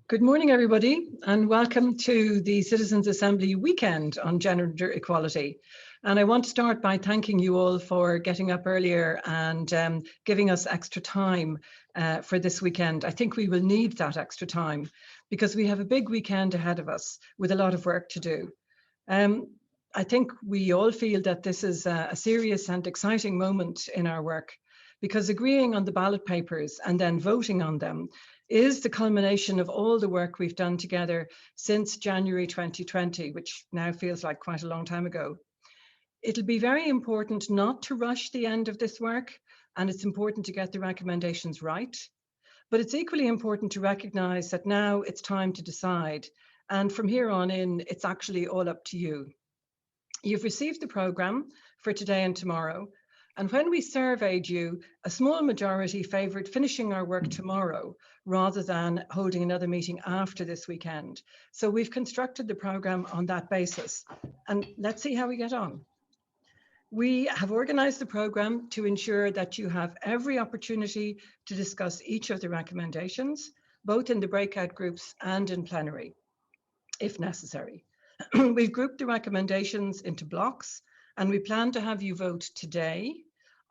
Good morning, everybody, and welcome to the Citizens Assembly weekend on gender equality. And I want to start by thanking you all for getting up earlier and giving us extra time for this weekend. I think we will need that extra time because we have a big weekend ahead of us with a lot of work to do. I think we all feel that this is a serious and exciting moment in our work, because agreeing on the ballot papers and then voting on them is the culmination of all the work we've done together since January 2020, which now feels like quite a long time ago. It'll be very important not to rush the end of this work, and it's important to get the recommendations right. But it's equally important to recognise that now it's time to decide. And from here on in, it's actually all up to you. You've received the programme for today and tomorrow. And when we surveyed you, a small majority favoured finishing our work tomorrow rather than holding another meeting after this weekend. So we've constructed the programme on that basis. And let's see how we get on. We have organised the programme to ensure that you have every opportunity to discuss each of the recommendations, both in the breakout groups and in plenary, if necessary. We've grouped the recommendations into blocks, and we plan to have you vote today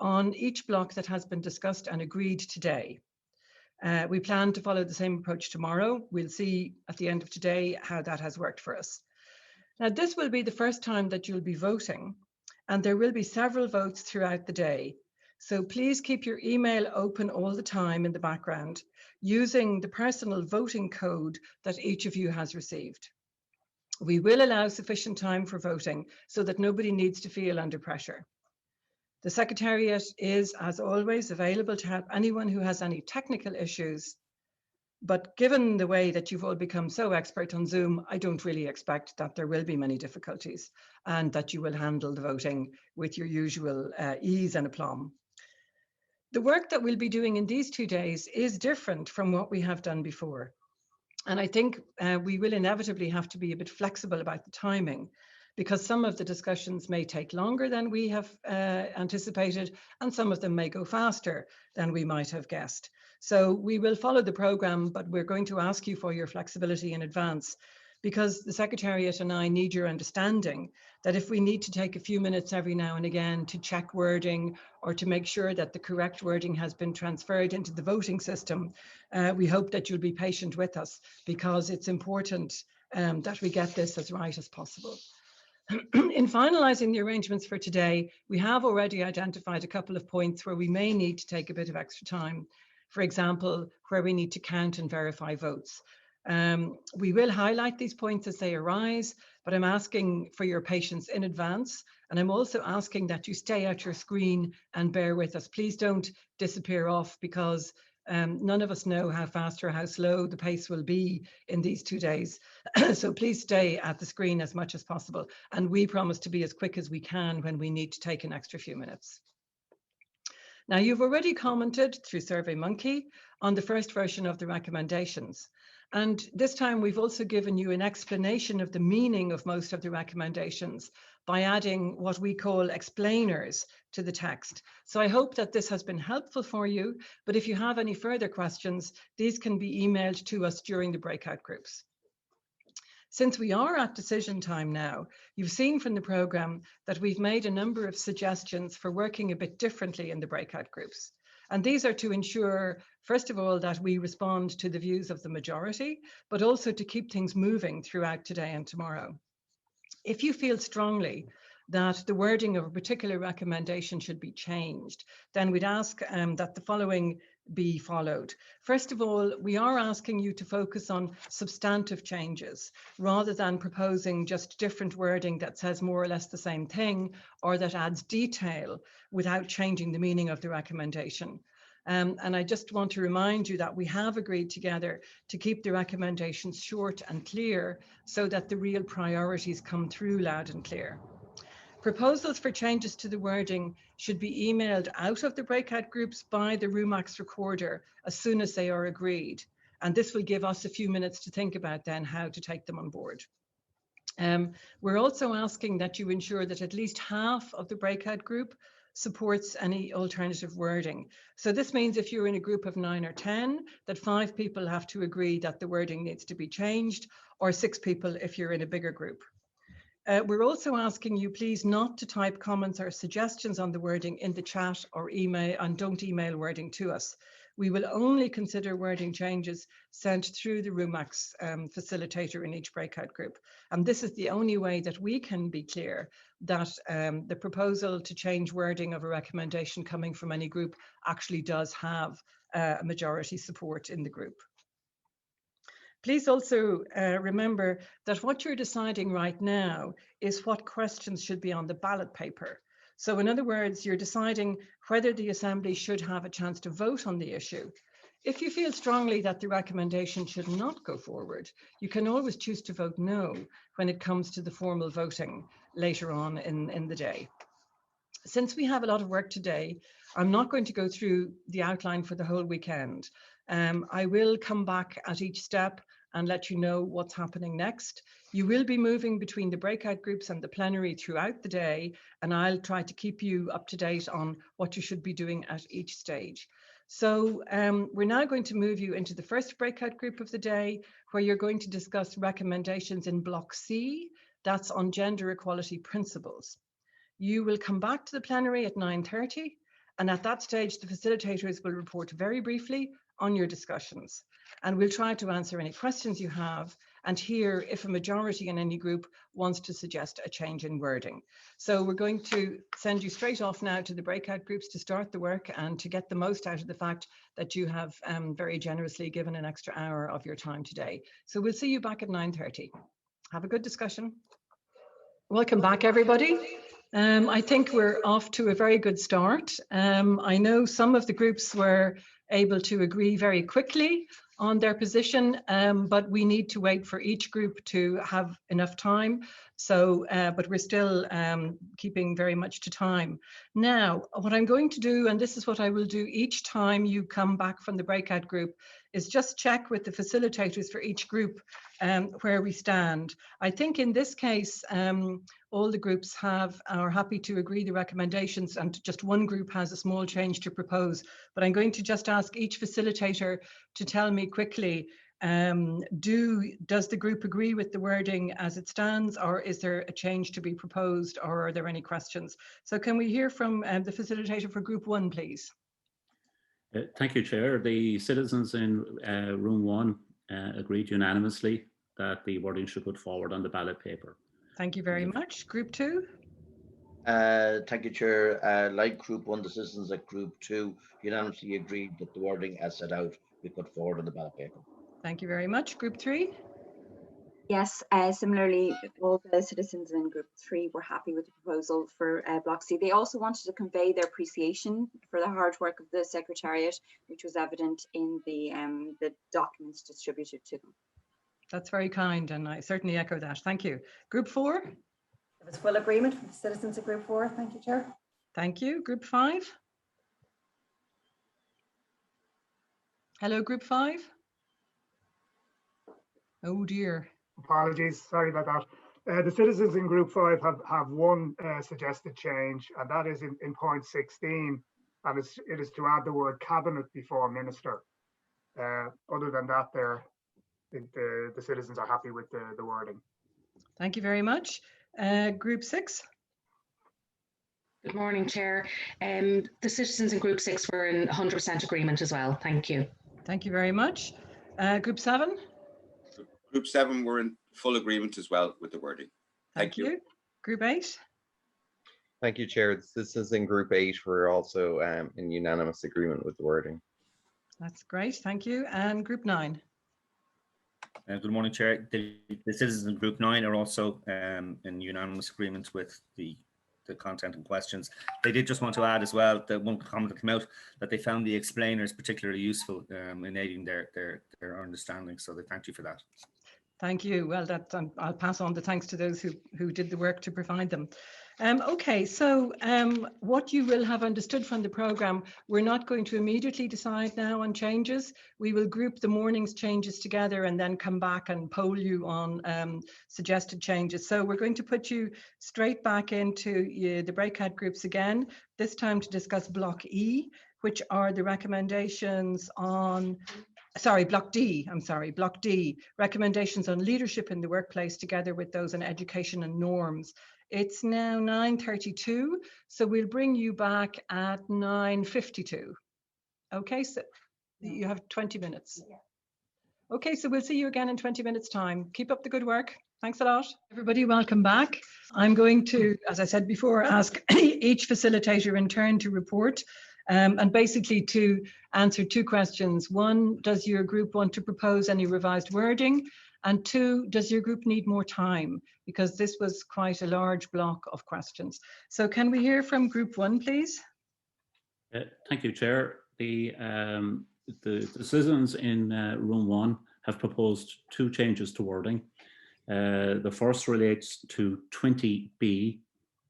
on each block that has been discussed and agreed today. We plan to follow the same approach tomorrow. We'll see at the end of today how that has worked for us. Now, this will be the first time that you'll be voting, and there will be several votes throughout the day. So please keep your email open all the time in the background, using the personal voting code that each of you has received. We will allow sufficient time for voting so that nobody needs to feel under pressure. The Secretariat is, as always, available to help anyone who has any technical issues. But given the way that you've all become so expert on Zoom, I don't really expect that there will be many difficulties and that you will handle the voting with your usual ease and aplomb. The work that we'll be doing in these 2 days is different from what we have done before. And I think we will inevitably have to be a bit flexible about the timing, because some of the discussions may take longer than we have anticipated, and some of them may go faster than we might have guessed. So we will follow the programme, but we're going to ask you for your flexibility in advance, because the Secretariat and I need your understanding that if we need to take a few minutes every now and again to check wording or to make sure that the correct wording has been transferred into the voting system, we hope that you'll be patient with us, because it's important that we get this as right as possible. In finalising the arrangements for today, we have already identified a couple of points where we may need to take a bit of extra time. For example, where we need to count and verify votes. We will highlight these points as they arise, but I'm asking for your patience in advance. And I'm also asking that you stay at your screen and bear with us. Please don't disappear off, because none of us know how fast or how slow the pace will be in these 2 days. So please stay at the screen as much as possible. And we promise to be as quick as we can when we need to take an extra few minutes. Now, you've already commented through SurveyMonkey on the first version of the recommendations. And this time we've also given you an explanation of the meaning of most of the recommendations by adding what we call explainers to the text. So I hope that this has been helpful for you, but if you have any further questions, these can be emailed to us during the breakout groups. Since we are at decision time now, you've seen from the programme that we've made a number of suggestions for working a bit differently in the breakout groups. And these are to ensure, first of all, that we respond to the views of the majority, but also to keep things moving throughout today and tomorrow. If you feel strongly that the wording of a particular recommendation should be changed, then we'd ask that the following be followed. First of all, we are asking you to focus on substantive changes rather than proposing just different wording that says more or less the same thing or that adds detail without changing the meaning of the recommendation. And I just want to remind you that we have agreed together to keep the recommendations short and clear so that the real priorities come through loud and clear. Proposals for changes to the wording should be emailed out of the breakout groups by the Rumax recorder as soon as they are agreed. And this will give us a few minutes to think about then how to take them on board. We're also asking that you ensure that at least half of the breakout group supports any alternative wording. So this means if you're in a group of 9 or 10, that 5 people have to agree that the wording needs to be changed, or 6 people if you're in a bigger group. We're also asking you please not to type comments or suggestions on the wording in the chat or email, and don't email wording to us. We will only consider wording changes sent through the RUMAX facilitator in each breakout group. And this is the only way that we can be clear that the proposal to change wording of a recommendation coming from any group actually does have a majority support in the group. Please also remember that what you're deciding right now is what questions should be on the ballot paper. So in other words, you're deciding whether the Assembly should have a chance to vote on the issue. If you feel strongly that the recommendation should not go forward, you can always choose to vote no when it comes to the formal voting later on in the day. Since we have a lot of work today, I'm not going to go through the outline for the whole weekend. I will come back at each step and let you know what's happening next. You will be moving between the breakout groups and the plenary throughout the day, and I'll try to keep you up to date on what you should be doing at each stage. So we're now going to move you into the first breakout group of the day, where you're going to discuss recommendations in Block C, that's on gender equality principles. You will come back to the plenary at 9:30, and at that stage, the facilitators will report very briefly on your discussions. And we'll try to answer any questions you have and hear if a majority in any group wants to suggest a change in wording. So we're going to send you straight off now to the breakout groups to start the work and to get the most out of the fact that you have very generously given an extra hour of your time today. So we'll see you back at 9:30. Have a good discussion. Welcome back, everybody. I think we're off to a very good start. I know some of the groups were able to agree very quickly on their position, but we need to wait for each group to have enough time. So, but we're still keeping very much to time. Now, what I'm going to do, and this is what I will do each time you come back from the breakout group, is just check with the facilitators for each group where we stand. I think in this case, all the groups are happy to agree the recommendations, and just one group has a small change to propose. But I'm going to just ask each facilitator to tell me quickly, does the group agree with the wording as it stands, or is there a change to be proposed, or are there any questions? So can we hear from the facilitator for Group 1, please? Thank you, Chair. The citizens in Room 1 agreed unanimously that the wording should put forward on the ballot paper. Thank you very much. Group 2? Thank you, Chair. Like Group 1, the citizens at Group 2 unanimously agreed that the wording as set out be put forward on the ballot paper. Thank you very much. Group 3? Yes, similarly, all the citizens in Group 3 were happy with the proposal for Block C. They also wanted to convey their appreciation for the hard work of the Secretariat, which was evident in the documents distributed to them. That's very kind, and I certainly echo that. Thank you. Group 4? There was full agreement with the citizens of Group 4. Thank you, Chair. Thank you. Group 5? Hello, Group 5? Oh dear. Apologies, sorry about that. The citizens in Group 5 have one suggested change, and that is in point 16, and it is to add the word cabinet before minister. Other than that, the citizens are happy with the wording. Thank you very much. Group 6? Good morning, Chair. The citizens in Group 6 were in 100% agreement as well. Thank you. Thank you very much. Group 7? Group 7 were in full agreement as well with the wording. Thank you. Group 8? Thank you, Chair. The citizens in Group 8 were also in unanimous agreement with the wording. That's great. Thank you. And Group 9? Good morning, Chair. The citizens in Group 9 are also in unanimous agreement with the content and questions. They did just want to add as well that one comment that came out, that they found the explainers particularly useful in aiding their understanding. So they thank you for that. Thank you. Well, that I'll pass on the thanks to those who did the work to provide them. Okay, so what you will have understood from the programme, we're not going to immediately decide now on changes. We will group the morning's changes together and then come back and poll you on suggested changes. So we're going to put you straight back into the breakout groups again, this time to discuss Block E, which are the recommendations on Block D, Block D, recommendations on leadership in the workplace together with those on education and norms. It's now 9:32, so we'll bring you back at 9:52. Okay, so you have 20 minutes. Okay, so we'll see you again in 20 minutes time. Keep up the good work. Thanks a lot. Everybody, welcome back. I'm going to, as I said before, ask each facilitator in turn to report and basically to answer two questions. One, does your group want to propose any revised wording? And two, does your group need more time? Because this was quite a large block of questions. So can we hear from group one, please? Thank you, Chair. The citizens in room one have proposed two changes to wording. The first relates to 20B,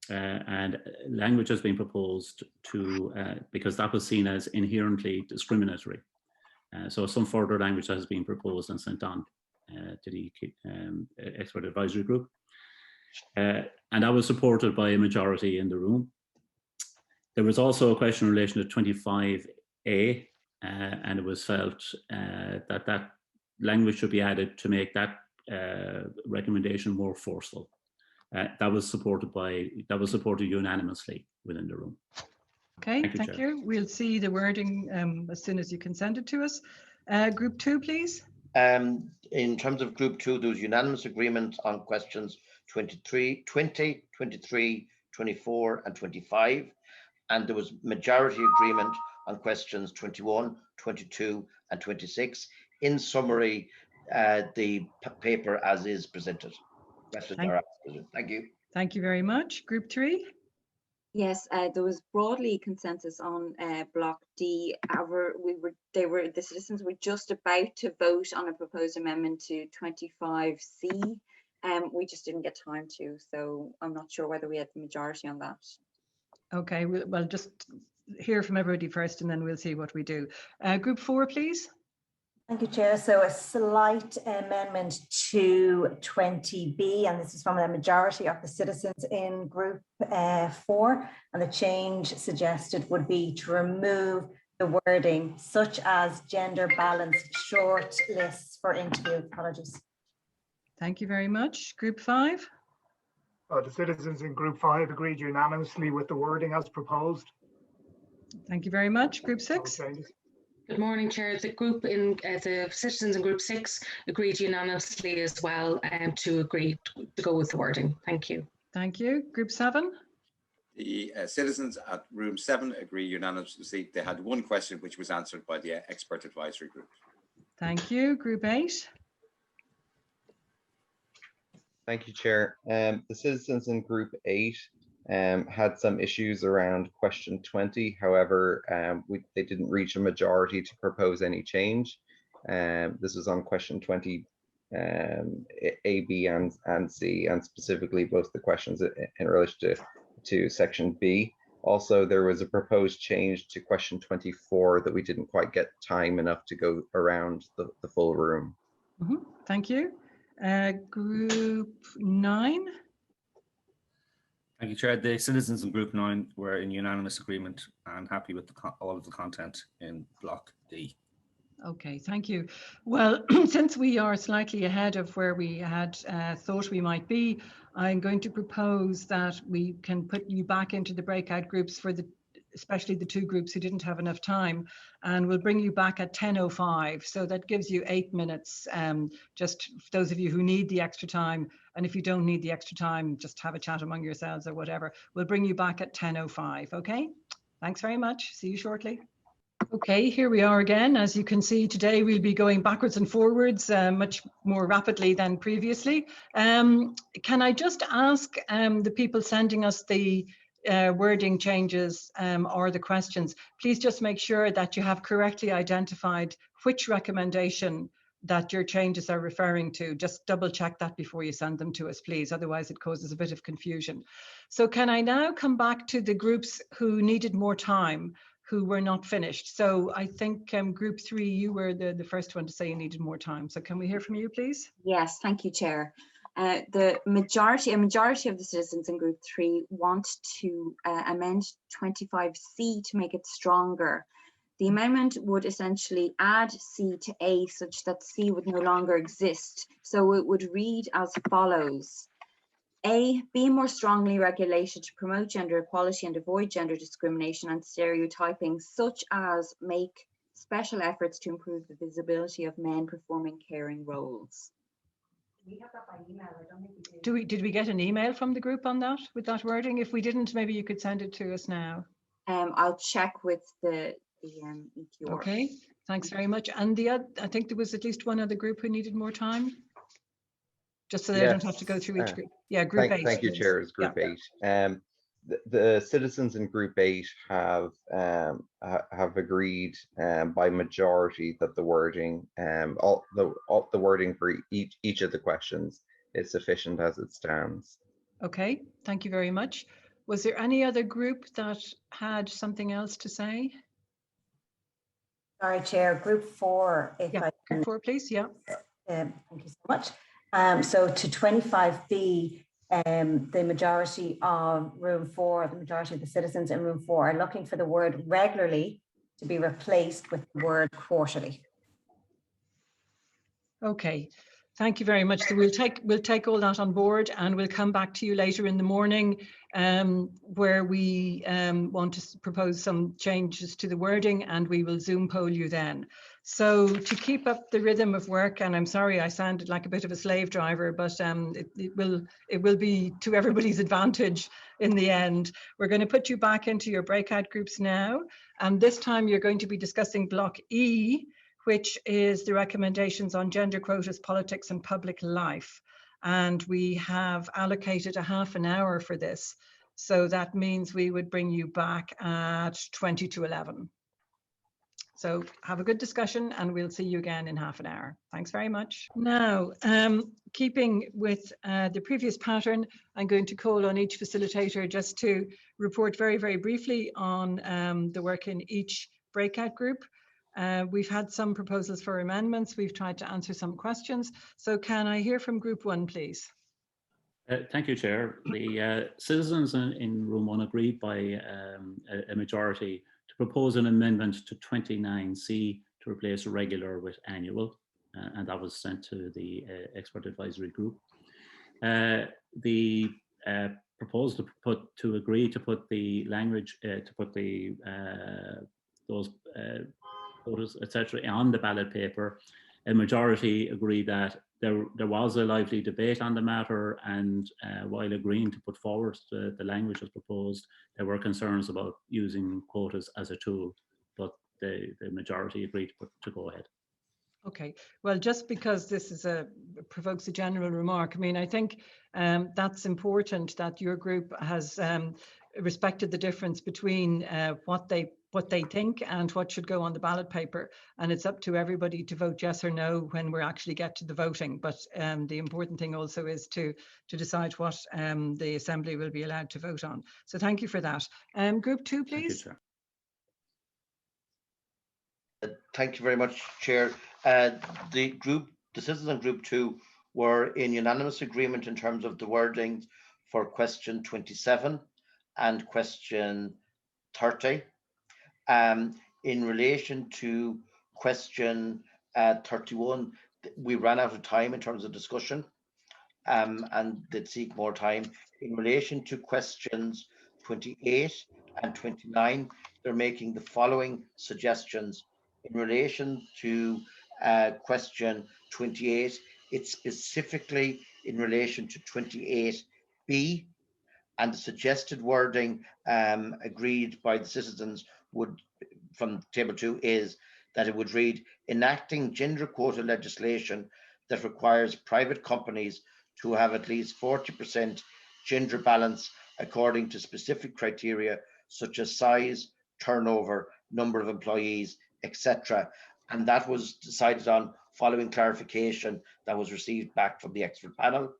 and language has been proposed to, because that was seen as inherently discriminatory. So some further language has been proposed and sent on to the expert advisory group. And that was supported by a majority in the room. There was also a question in relation to 25A, and it was felt that that language should be added to make that recommendation more forceful. That was supported unanimously within the room. Okay, thank you. We'll see the wording as soon as you can send it to us. Group two, please. In terms of group two, there was unanimous agreement on questions 20, 23, 24 and 25. And there was majority agreement on questions 21, 22 and 26. In summary, the paper as is presented. Questions are asked. Thank you. Thank you very much. Group three. Yes, there was broadly consensus on Block D. However, the citizens were just about to vote on a proposed amendment to 25C. We just didn't get time to, so I'm not sure whether we had the majority on that. Okay, well, just hear from everybody first and then we'll see what we do. Group four, please. Thank you, Chair. So a slight amendment to 20B, and this is from a majority of the citizens in Group 4. And the change suggested would be to remove the wording such as gender balanced short lists for interview. Apologies. Thank you very much. Group 5. The citizens in Group 5 agreed unanimously with the wording as proposed. Thank you very much. Group 6. Good morning, Chair. The citizens in Group 6 agreed unanimously as well to go with the wording. Thank you. Thank you. Group 7. The citizens at room 7 agree unanimously. They had one question which was answered by the expert advisory group. Thank you. Group 8. Thank you, Chair. The citizens in Group 8 had some issues around question 20. However, they didn't reach a majority to propose any change. This was on question 20, A, B, and C, and specifically both the questions in relation to section B. Also, there was a proposed change to question 24 that we didn't quite get time enough to go around the full room. Thank you. Group 9. Thank you, Chair. The citizens in Group 9 were in unanimous agreement and happy with all of the content in Block D. Okay, thank you. Well, since we are slightly ahead of where we had thought we might be, I'm going to propose that we can put you back into the breakout groups for especially the 2 groups who didn't have enough time, and we'll bring you back at 10:05. So that gives you 8 minutes, just those of you who need the extra time. And if you don't need the extra time, just have a chat among yourselves or whatever. We'll bring you back at 10:05, okay? Thanks very much. See you shortly. Okay, here we are again. As you can see, today we'll be going backwards and forwards much more rapidly than previously. Can I just ask the people sending us the wording changes or the questions, please just make sure that you have correctly identified which recommendation that your changes are referring to. Just double check that before you send them to us, please. Otherwise it causes a bit of confusion. So can I now come back to the groups who needed more time, who were not finished? So I think group 3, you were the first one to say you needed more time. So can we hear from you, please? Yes, thank you, Chair. A majority of the citizens in Group 3 want to amend 25C to make it stronger. The amendment would essentially add C to A such that C would no longer exist. So it would read as follows. A, be more strongly regulated to promote gender equality and avoid gender discrimination and stereotyping, such as make special efforts to improve the visibility of men performing caring roles. We have that by email. I don't think we did. Did we get an email from the group on that, with that wording? If we didn't, maybe you could send it to us now. I'll check with the EQR. Okay, thanks very much. And the other, I think there was at least one other group who needed more time, just so they don't have to go through each group. Yeah, Group 8. Thank you, please. Chair. It's Group 8. The citizens in Group 8 have agreed by majority that the wording, all the wording for each of the questions is sufficient as it stands. Okay, thank you very much. Was there any other group that had something else to say? Sorry, Chair, Group 4. Group 4, please. Yeah. Thank you so much. So to 25B, the majority of Room 4, the majority of the citizens in Room 4 are looking for the word regularly to be replaced with the word quarterly. Okay, thank you very much. So we'll take all that on board, and we'll come back to you later in the morning where we want to propose some changes to the wording, and we will Zoom poll you then. So to keep up the rhythm of work, and I'm sorry I sounded like a bit of a slave driver, but it will be to everybody's advantage in the end. We're going to put you back into your breakout groups now, and this time you're going to be discussing Block E, which is the recommendations on gender quotas, politics and public life. And we have allocated a half an hour for this. So that means we would bring you back at 20 to 11. So have a good discussion, and we'll see you again in half an hour. Thanks very much. Now, keeping with the previous pattern, I'm going to call on each facilitator just to report very, very briefly on the work in each breakout group. We've had some proposals for amendments. We've tried to answer some questions. So can I hear from Group 1, please? Thank you, Chair. The citizens in Room 1 agreed by a majority to propose an amendment to 29C to replace regular with annual, and that was sent to the expert advisory group. The proposal to agree to put the language to put the those quotas, etc., on the ballot paper. A majority agreed that there was a lively debate on the matter, and while agreeing to put forward the language as proposed, there were concerns about using quotas as a tool, but the majority agreed to go ahead. Okay, well, just because this is provokes a general remark, I mean, I think that's important that your group has respected the difference between what they think and what should go on the ballot paper, and it's up to everybody to vote yes or no when we actually get to the voting. But the important thing also is to decide what the Assembly will be allowed to vote on. So thank you for that. Group 2, please. Thank you very much, Chair. The citizens in Group 2 were in unanimous agreement in terms of the wording for question 27 and question 30. In relation to question 31, we ran out of time in terms of discussion and did seek more time. In relation to questions 28 and 29, they're making the following suggestions. In relation to question 28, it's specifically in relation to 28B, and the suggested wording agreed by the citizens would, from table 2, is that it would read, enacting gender quota legislation that requires private companies to have at least 40% gender balance according to specific criteria such as size, turnover, number of employees, etc. And that was decided on following clarification that was received back from the expert panel.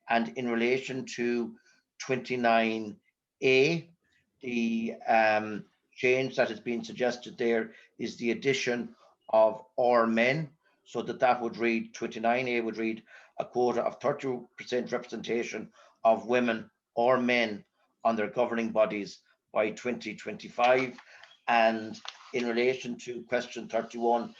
And in relation to 29A, the change that has been suggested there is the addition of or men, so that would read, 29A would read, a quota of 30% representation of women or men on their governing bodies by 2025. And in relation to question 31,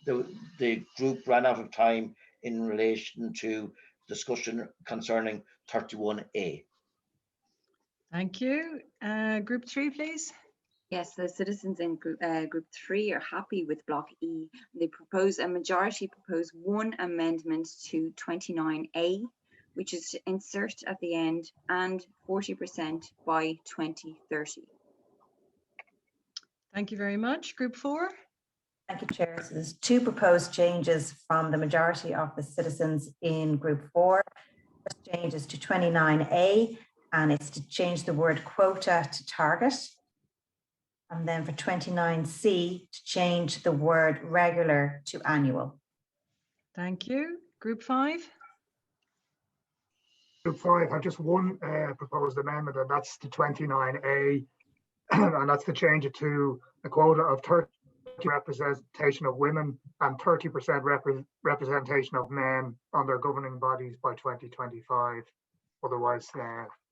the group ran out of time in relation to discussion concerning 31A. Thank you. Group 3, please. Yes, the citizens in group 3 are happy with block E. They propose, a majority propose one amendment to 29A, which is to insert at the end and 40% by 2030. Thank you very much. Group 4. Thank you, Chair. So there's two proposed changes from the majority of the citizens in Group 4. First change is to 29A, and it's to change the word quota to target. And then for 29C, to change the word regular to annual. Thank you. Group 5. Group 5 have just one proposed amendment, and that's to 29A, and that's to change it to a quota of 30% representation of women and 30% representation of men on their governing bodies by 2025. Otherwise,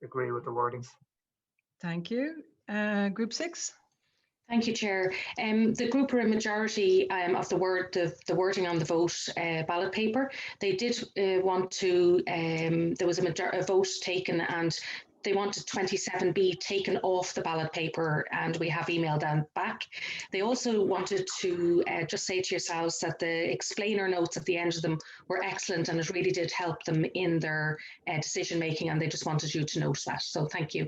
agree with the wordings. Thank you. Group 6. Thank you, Chair. The group are a majority of the wording on the vote ballot paper. They did want to, there was a vote taken, and they wanted 27B taken off the ballot paper, and we have emailed them back. They also wanted to just say to yourselves that the explainer notes at the end of them were excellent, and it really did help them in their decision making, and they just wanted you to note that. So thank you.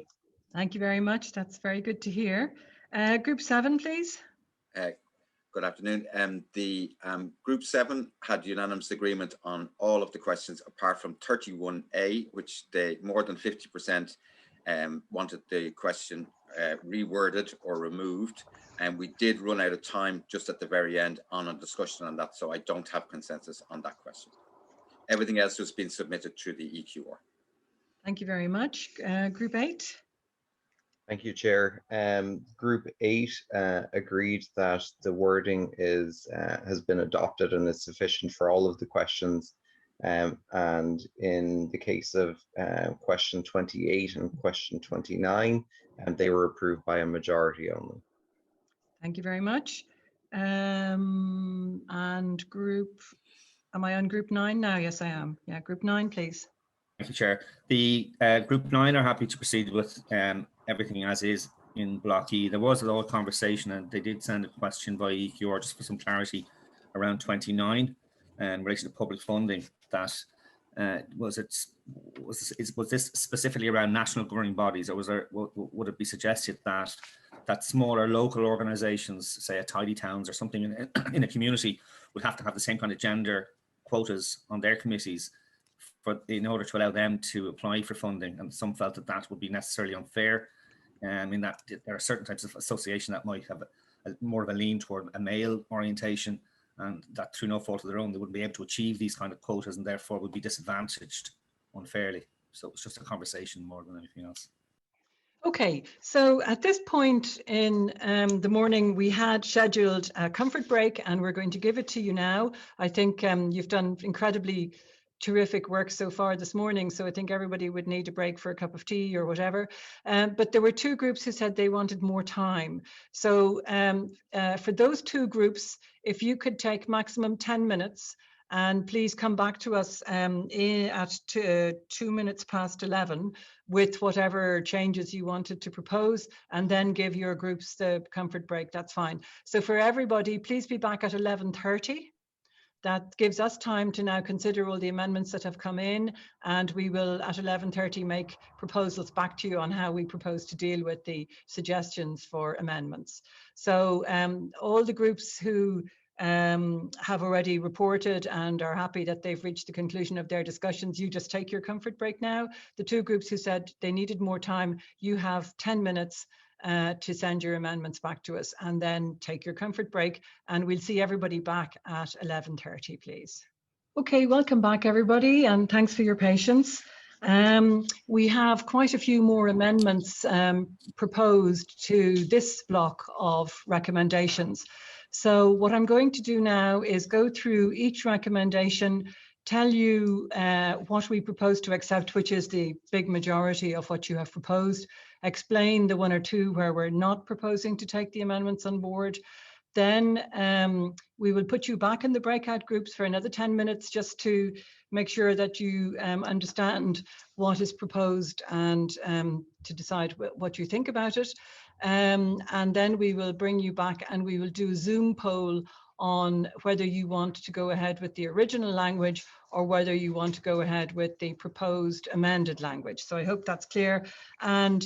Thank you very much. That's very good to hear. Group 7, please. Good afternoon. The Group 7 had unanimous agreement on all of the questions apart from 31A, which they more than 50% wanted the question reworded or removed. And we did run out of time just at the very end on a discussion on that, so I don't have consensus on that question. Everything else has been submitted through the EQR. Thank you very much. Group 8. Thank you, Chair. Group 8 agreed that the wording has been adopted and is sufficient for all of the questions. And in the case of question 28 and question 29, they were approved by a majority only. Thank you very much. And group, am I on group 9 now? Yes, I am. Yeah, group 9, please. Thank you, Chair. The Group 9 are happy to proceed with everything as is in Block E. There was a lot of conversation, and they did send a question by EQR just for some clarity around 29 in relation to public funding. That was this specifically around national governing bodies, or was there, would it be suggested that smaller local organisations, say a tidy towns or something in a community, would have to have the same kind of gender quotas on their committees in order to allow them to apply for funding? And some felt that would be necessarily unfair. In that there are certain types of association that might have more of a lean toward a male orientation, and that through no fault of their own, they wouldn't be able to achieve these kind of quotas and therefore would be disadvantaged unfairly. So it's just a conversation more than anything else. Okay, so at this point in the morning, we had scheduled a comfort break, and we're going to give it to you now. I think you've done incredibly terrific work so far this morning, so I think everybody would need a break for a cup of tea or whatever. But there were two groups who said they wanted more time. So for those two groups, if you could take maximum 10 minutes, and please come back to us at 2 minutes past 11 with whatever changes you wanted to propose, and then give your groups the comfort break. That's fine. So for everybody, please be back at 11:30. That gives us time to now consider all the amendments that have come in, and we will at 11:30 make proposals back to you on how we propose to deal with the suggestions for amendments. So all the groups who have already reported and are happy that they've reached the conclusion of their discussions, you just take your comfort break now. The two groups who said they needed more time, you have 10 minutes to send your amendments back to us, and then take your comfort break, and we'll see everybody back at 11:30, please. Okay, welcome back everybody, and thanks for your patience. We have quite a few more amendments proposed to this block of recommendations. So what I'm going to do now is go through each recommendation, tell you what we propose to accept, which is the big majority of what you have proposed, explain the one or two where we're not proposing to take the amendments on board. Then we will put you back in the breakout groups for another 10 minutes just to make sure that you understand what is proposed and to decide what you think about it. And then we will bring you back and we will do a Zoom poll on whether you want to go ahead with the original language or whether you want to go ahead with the proposed amended language. So I hope that's clear. And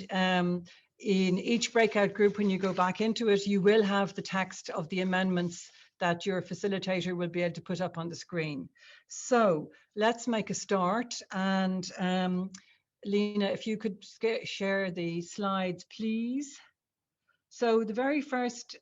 in each breakout group, when you go back into it, you will have the text of the amendments that your facilitator will be able to put up on the screen. So let's make a start. And Lena, if you could share the slides, please. So the very first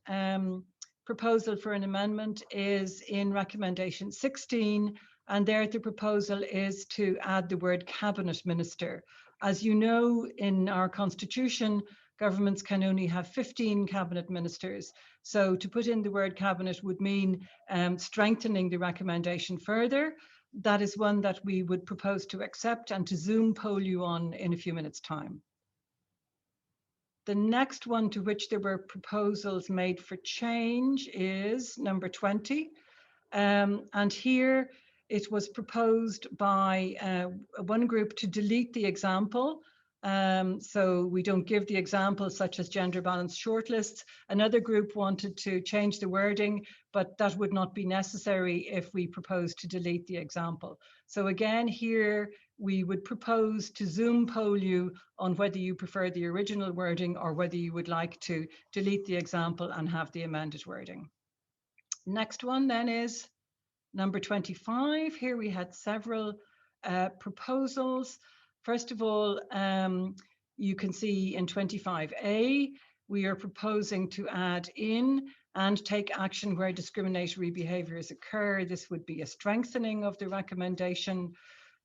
proposal for an amendment is in recommendation 16, and there the proposal is to add the word cabinet minister. As you know, in our constitution, governments can only have 15 cabinet ministers. So to put in the word cabinet would mean strengthening the recommendation further. That is one that we would propose to accept and to Zoom poll you on in a few minutes' time. The next one to which there were proposals made for change is number 20. And here it was proposed by one group to delete the example. So we don't give the examples such as gender balanced shortlists. Another group wanted to change the wording, but that would not be necessary if we propose to delete the example. So again, here we would propose to Zoom poll you on whether you prefer the original wording or whether you would like to delete the example and have the amended wording. Next one then is number 25. Here we had several proposals. First of all, you can see in 25A, we are proposing to add in and take action where discriminatory behaviours occur. This would be a strengthening of the recommendation.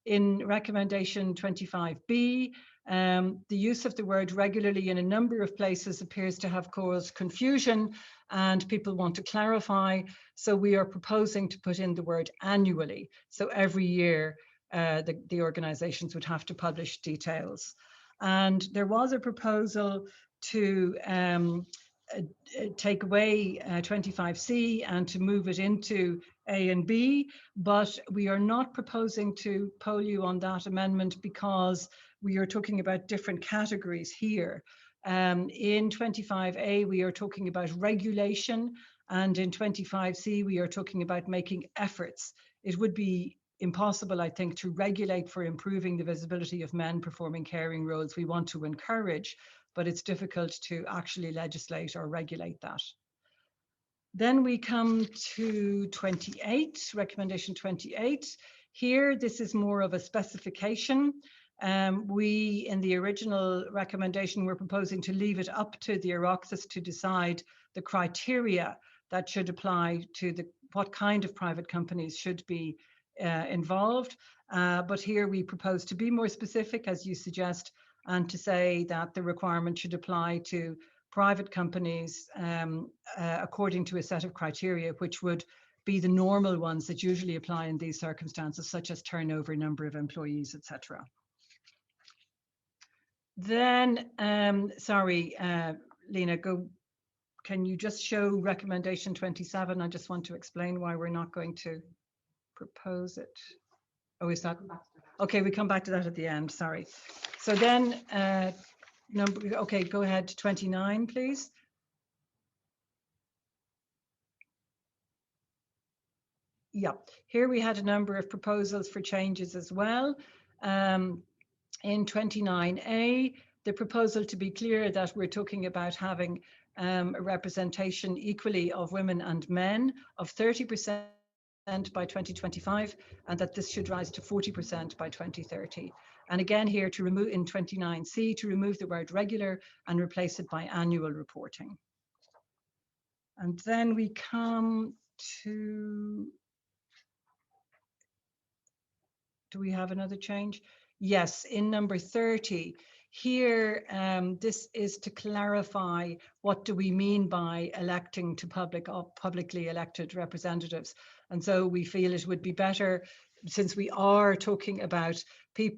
In recommendation 25B, the use of the word regularly in a number of places appears to have caused confusion and people want to clarify. So we are proposing to put in the word annually. So every year, the organizations would have to publish details. And there was a proposal to take away 25C and to move it into A and B, but we are not proposing to poll you on that amendment because we are talking about different categories here. In 25A, we are talking about regulation, and in 25C, we are talking about making efforts. It would be impossible, I think, to regulate for improving the visibility of men performing caring roles. We want to encourage, but it's difficult to actually legislate or regulate that. Then we come to 28, recommendation 28. Here, this is more of a specification. We, in the original recommendation, were proposing to leave it up to the Oireachtas to decide the criteria that should apply to what kind of private companies should be involved. But here we propose to be more specific, as you suggest, and to say that the requirement should apply to private companies according to a set of criteria, which would be the normal ones that usually apply in these circumstances, such as turnover, number of employees, etc. Then, sorry, Lena, can you just show recommendation 27? I just want to explain why we're not going to propose it. Oh, is that? Okay, we come back to that at the end, sorry. So then, okay, go ahead to 29, please. Yeah, here we had a number of proposals for changes as well. In 29A, the proposal, to be clear, that we're talking about having a representation equally of women and men of 30% by 2025, and that this should rise to 40% by 2030. And again here to remove in 29C, to remove the word regular and replace it by annual reporting. And then we come to, do we have another change? Yes, in number 30. Here, this is to clarify what do we mean by electing to publicly elected representatives. And so we feel it would be better, since we are talking about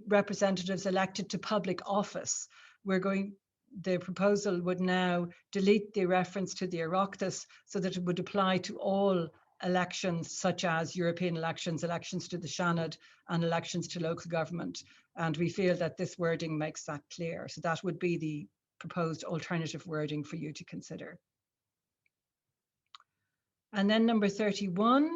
representatives elected to public office, the proposal would now delete the reference to the Oireachtas so that it would apply to all elections, such as European elections, elections to the Seanad, and elections to local government. And we feel that this wording makes that clear. So that would be the proposed alternative wording for you to consider. And then number 31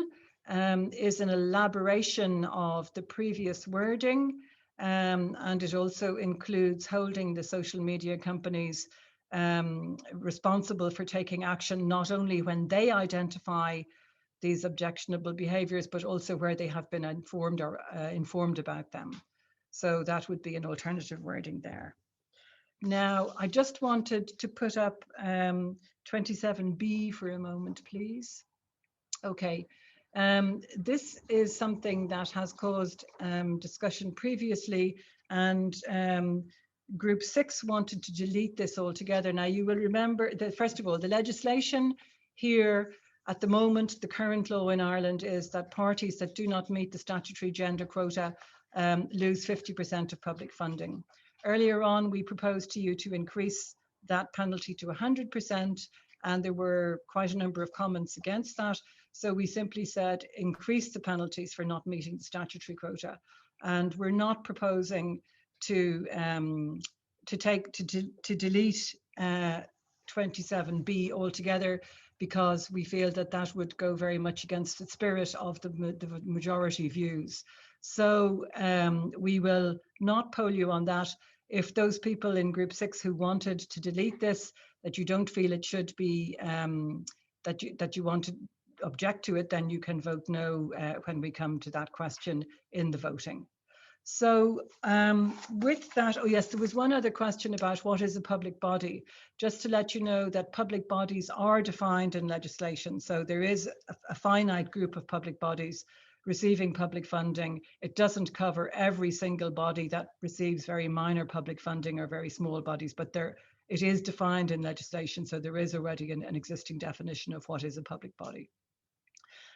is an elaboration of the previous wording. And it also includes holding the social media companies responsible for taking action, not only when they identify these objectionable behaviours, but also where they have been informed or informed about them. So that would be an alternative wording there. Now, I just wanted to put up 27B for a moment, please. Okay, this is something that has caused discussion previously, and Group 6 wanted to delete this altogether. Now, you will remember that, first of all, the legislation here at the moment, the current law in Ireland is that parties that do not meet the statutory gender quota lose 50% of public funding. Earlier on, we proposed to you to increase that penalty to 100%, and there were quite a number of comments against that. So we simply said, increase the penalties for not meeting the statutory quota. And we're not proposing to delete 27B altogether, because we feel that that would go very much against the spirit of the majority views. So we will not poll you on that. If those people in Group 6 who wanted to delete this, that you don't feel it should be, that you want to object to it, then you can vote no when we come to that question in the voting. So with that, oh yes, there was one other question about what is a public body. Just to let you know that public bodies are defined in legislation. So there is a finite group of public bodies receiving public funding. It doesn't cover every single body that receives very minor public funding or very small bodies, but it is defined in legislation. So there is already an existing definition of what is a public body.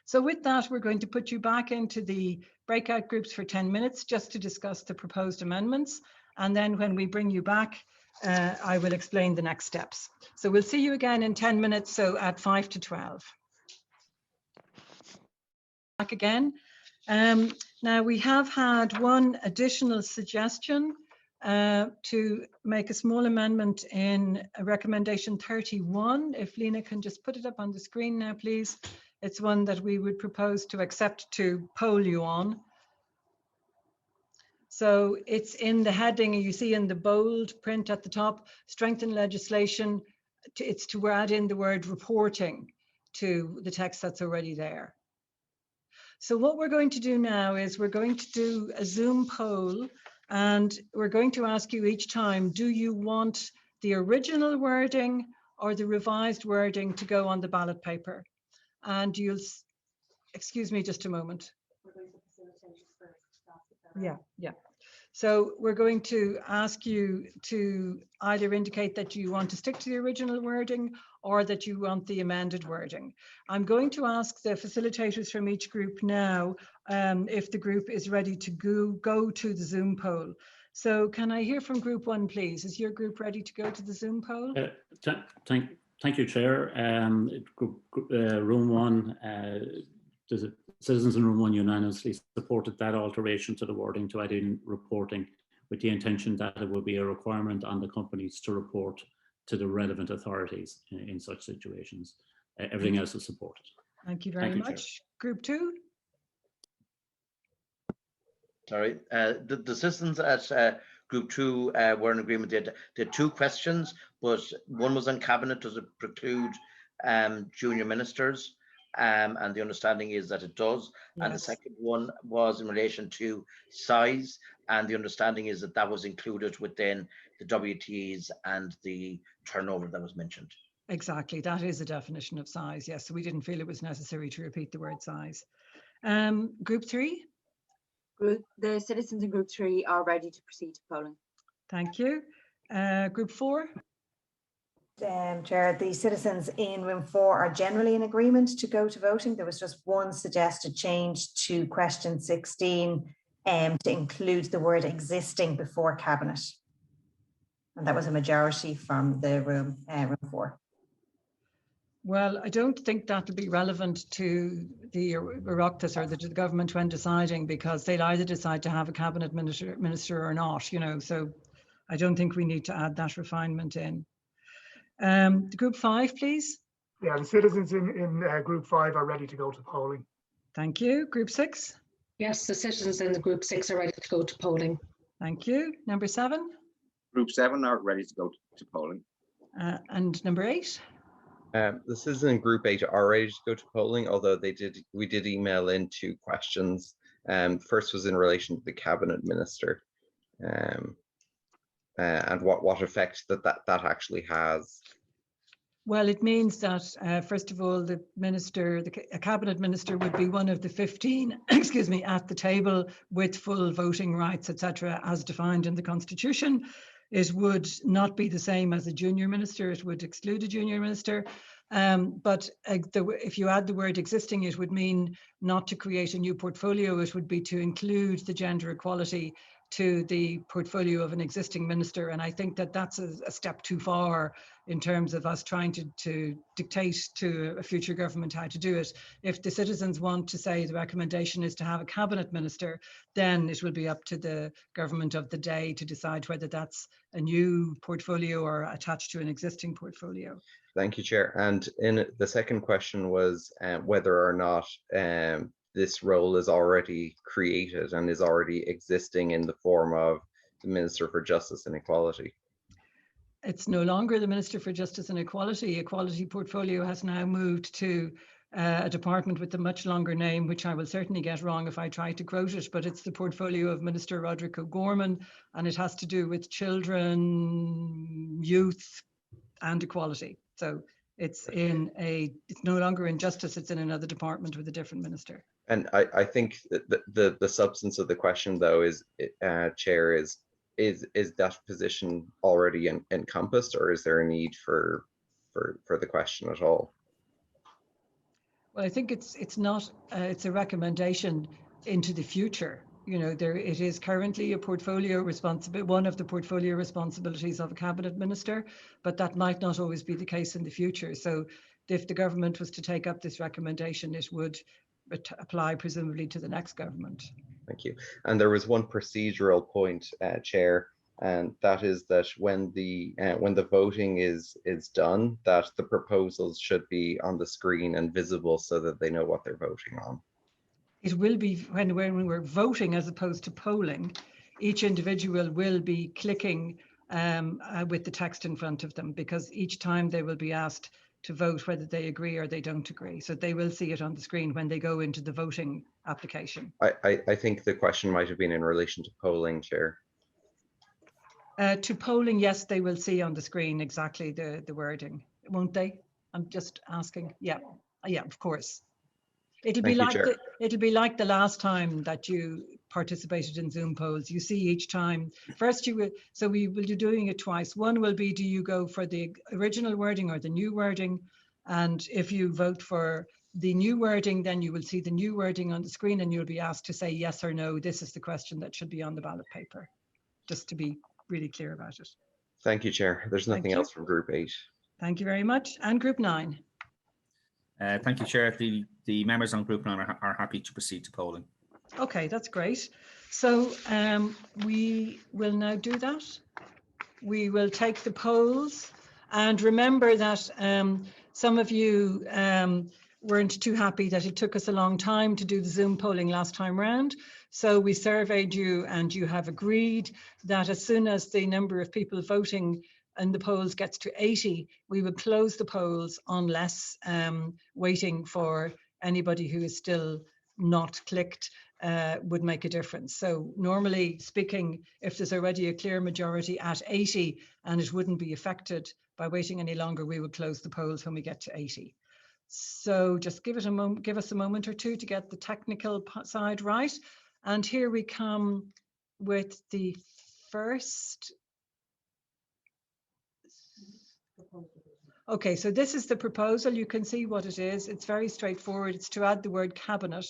So with that, we're going to put you back into the breakout groups for 10 minutes just to discuss the proposed amendments. And then when we bring you back, I will explain the next steps. So we'll see you again in 10 minutes, so at 5 to 12. Back again. Now we have had one additional suggestion to make a small amendment in recommendation 31. If Lena can just put it up on the screen now, please. It's one that we would propose to accept to poll you on. So it's in the heading, you see in the bold print at the top, strengthen legislation. It's to add in the word reporting to the text that's already there. So what we're going to do now is we're going to do a Zoom poll, and we're going to ask you each time, do you want the original wording or the revised wording to go on the ballot paper? And you'll, excuse me just a moment. We're going to facilitate it first. Yeah. So we're going to ask you to either indicate that you want to stick to the original wording or that you want the amended wording. I'm going to ask the facilitators from each group now if the group is ready to go to the Zoom poll. So can I hear from Group 1, please? Is your group ready to go to the Zoom poll? Thank you, Chair. Room 1, the citizens in Room 1 unanimously supported that alteration to the wording to add in reporting, with the intention that it will be a requirement on the companies to report to the relevant authorities in such situations. Everything else is supported. Thank you very much. Chair. Group 2. Sorry, the citizens at Group 2 were in agreement. They had two questions, but one was on cabinet. Does it preclude junior ministers? and the understanding is that it does. And the second one was in relation to size, and the understanding is that that was included within the WTEs and the turnover that was mentioned. Exactly, that is a definition of size. Yes, so we didn't feel it was necessary to repeat the word size. Group 3. The citizens in Group 3 are ready to proceed to polling. Thank you. Group 4. Chair, the citizens in room 4 are generally in agreement to go to voting. There was just one suggested change to question 16 to include the word existing before cabinet. And that was a majority from the room 4. Well, I don't think that will be relevant to the Oireachtas or the government when deciding, because they'll either decide to have a cabinet minister or not, you know, so I don't think we need to add that refinement in. Group 5, please. Yeah, the citizens in Group 5 are ready to go to polling. Thank you. Group 6. Yes, the citizens in the Group 6 are ready to go to polling. Thank you. Number 7. Group 7 are ready to go to polling. And number 8. The citizens in Group 8 are ready to go to polling, although we did email in 2 questions. First was in relation to the cabinet minister, and what effect that actually has. Well, it means that first of all, the minister, a cabinet minister, would be one of the 15, excuse me, at the table with full voting rights, etc., as defined in the Constitution. It would not be the same as a junior minister. It would exclude a junior minister. But if you add the word existing, it would mean not to create a new portfolio. It would be to include the gender equality to the portfolio of an existing minister. And I think that that's a step too far in terms of us trying to dictate to a future government how to do it. If the citizens want to say the recommendation is to have a cabinet minister, then it will be up to the government of the day to decide whether that's a new portfolio or attached to an existing portfolio. Thank you, Chair. And in the second question was whether or not this role is already created and is already existing in the form of the Minister for Justice and Equality. It's no longer the Minister for Justice and Equality. Equality portfolio has now moved to a department with a much longer name, which I will certainly get wrong if I try to quote it, but it's the portfolio of Minister Roderick O'Gorman, and it has to do with children, youth, and equality. So it's no longer in justice, it's in another department with a different minister. And I think that the substance of the question, though, is, Chair, is that position already encompassed, or is there a need for the question at all? Well, I think it's not. It's a recommendation into the future. You know, it is currently a portfolio one of the portfolio responsibilities of a cabinet minister, but that might not always be the case in the future. So if the government was to take up this recommendation, it would apply presumably to the next government. Thank you. And there was one procedural point, Chair, and that is that when the voting is done, that the proposals should be on the screen and visible so that they know what they're voting on. It will be when we're voting as opposed to polling. Each individual will be clicking with the text in front of them, because each time they will be asked to vote whether they agree or they don't agree. So they will see it on the screen when they go into the voting application. I think the question might have been in relation to polling, Chair. To polling, yes, they will see on the screen exactly the wording, won't they? I'm just asking. Yeah, of course. It'll be like the last time that you participated in Zoom polls. You see each time. First, we will be doing it twice. One will be, do you go for the original wording or the new wording? And if you vote for the new wording, then you will see the new wording on the screen, and you'll be asked to say yes or no. This is the question that should be on the ballot paper, just to be really clear about it. Thank you, Chair. There's nothing else from Group 8. Thank you very much. And Group 9. Thank you, Chair. The members on Group 9 are happy to proceed to polling. Okay, that's great. So we will now do that. We will take the polls, and remember that some of you weren't too happy that it took us a long time to do the Zoom polling last time round. So we surveyed you, and you have agreed that as soon as the number of people voting and the polls gets to 80, we will close the polls unless waiting for anybody who is still not clicked would make a difference. So normally speaking, if there's already a clear majority at 80 and it wouldn't be affected by waiting any longer, we would close the polls when we get to 80. So just give us a moment or two to get the technical side right. And here we come with the first. Okay, so this is the proposal. You can see what it is. It's very straightforward. It's to add the word cabinet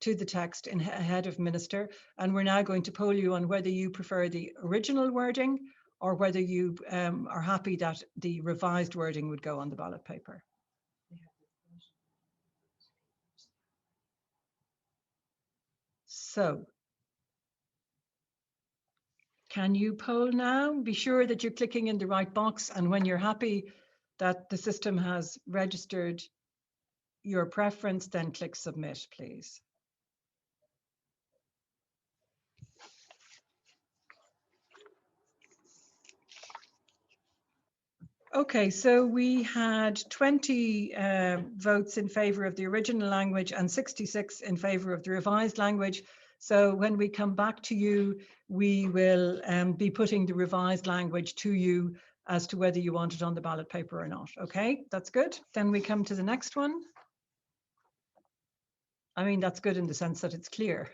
to the text in ahead of minister. And we're now going to poll you on whether you prefer the original wording or whether you are happy that the revised wording would go on the ballot paper. So, can you poll now? Be sure that you're clicking in the right box, and when you're happy that the system has registered your preference, then click submit, please. Okay, so we had 20 votes in favour of the original language and 66 in favour of the revised language. So when we come back to you, we will be putting the revised language to you as to whether you want it on the ballot paper or not. Okay, that's good. Then we come to the next one. I mean, that's good in the sense that it's clear.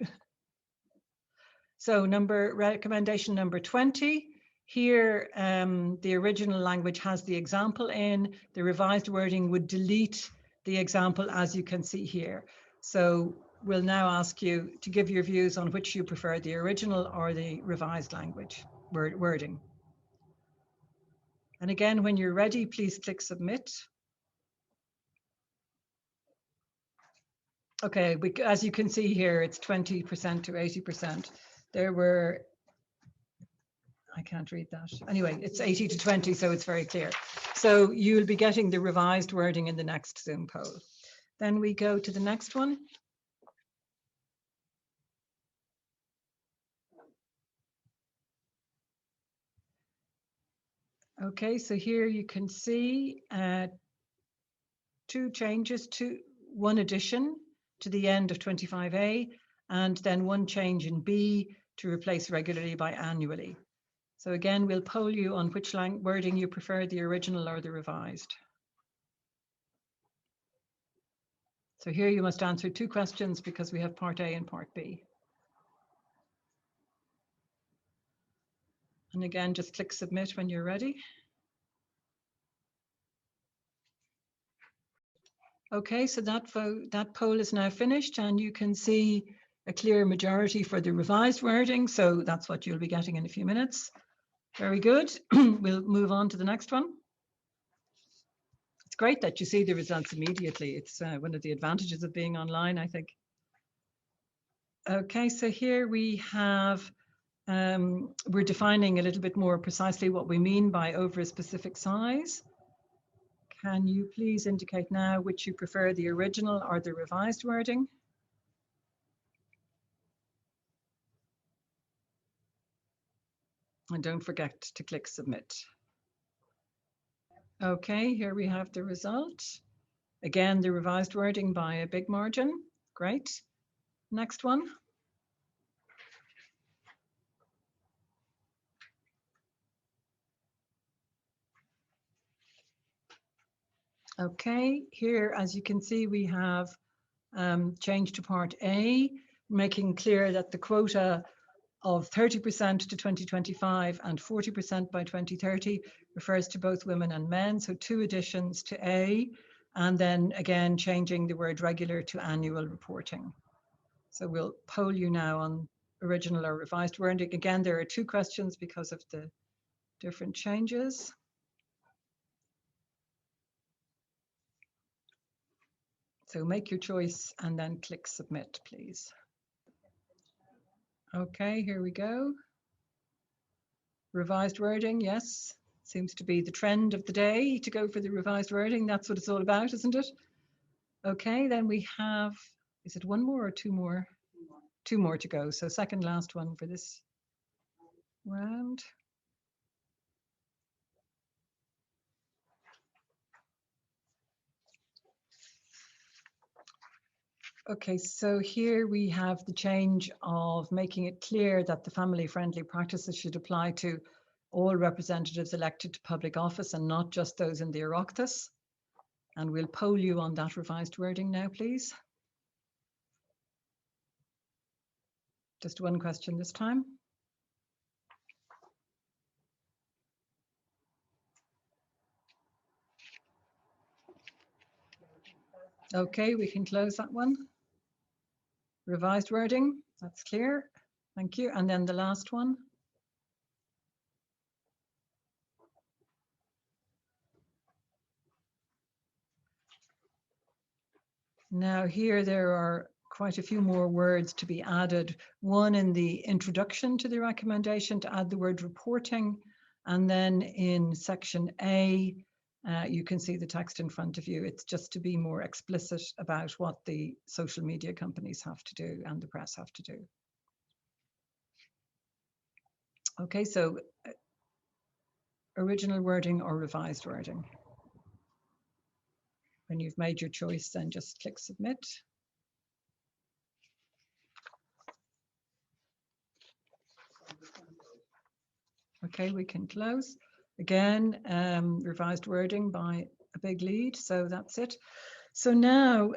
So recommendation number 20. Here, the original language has the example in. The revised wording would delete the example, as you can see here. So we'll now ask you to give your views on which you prefer, the original or the revised language wording. And again, when you're ready, please click submit. Okay, as you can see here, it's 20% to 80%. There were, I can't read that. Anyway, it's 80 to 20, so it's very clear. So you'll be getting the revised wording in the next Zoom poll. Then we go to the next one. Okay, so here you can see two changes, one addition to the end of 25A, and then one change in B to replace regularly by annually. So again, we'll poll you on which wording you prefer, the original or the revised. So here you must answer two questions because we have part A and part B. And again, just click submit when you're ready. Okay, so that poll is now finished, and you can see a clear majority for the revised wording. So that's what you'll be getting in a few minutes. Very good. We'll move on to the next one. It's great that you see the results immediately. It's one of the advantages of being online, I think. Okay, so here we have, we're defining a little bit more precisely what we mean by over a specific size. Can you please indicate now which you prefer, the original or the revised wording? And don't forget to click submit. Okay, here we have the result. Again, the revised wording by a big margin. Great. Next one. Okay, here, as you can see, we have changed to part A, making clear that the quota of 30% to 2025 and 40% by 2030 refers to both women and men. So two additions to A, and then again, changing the word regular to annual reporting. So we'll poll you now on original or revised wording. Again, there are two questions because of the different changes. So make your choice and then click submit, please. Okay, here we go. Revised wording, yes. Seems to be the trend of the day to go for the revised wording. That's what it's all about, isn't it? Okay, then we have, is it one more or two more? Two more to go. So second last one for this round. Okay, so here we have the change of making it clear that the family-friendly practices should apply to all representatives elected to public office and not just those in the Oireachtas. And we'll poll you on that revised wording now, please. Just one question this time. Okay, we can close that one. Revised wording, that's clear. Thank you. And then the last one. Now here there are quite a few more words to be added. One in the introduction to the recommendation to add the word reporting. And then in section A, you can see the text in front of you. It's just to be more explicit about what the social media companies have to do and the press have to do. Okay, so original wording or revised wording. When you've made your choice, then just click submit. Okay, we can close. Again, revised wording by a big lead, so that's it. So now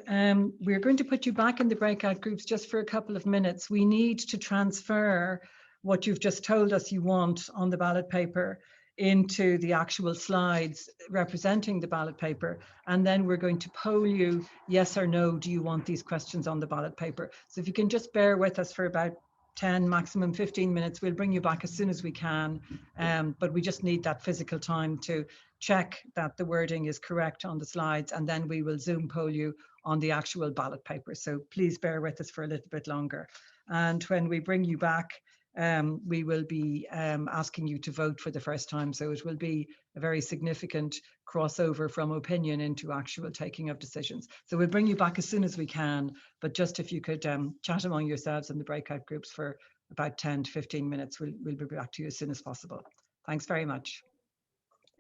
we're going to put you back in the breakout groups just for a couple of minutes. We need to transfer what you've just told us you want on the ballot paper into the actual slides representing the ballot paper. And then we're going to poll you, yes or no, do you want these questions on the ballot paper? So if you can just bear with us for about 10, maximum 15 minutes, we'll bring you back as soon as we can. But we just need that physical time to check that the wording is correct on the slides, and then we will Zoom poll you on the actual ballot paper. So please bear with us for a little bit longer. And when we bring you back, we will be asking you to vote for the first time. So it will be a very significant crossover from opinion into actual taking of decisions. So we'll bring you back as soon as we can, but just if you could chat among yourselves in the breakout groups for about 10 to 15 minutes, we'll be back to you as soon as possible. Thanks very much.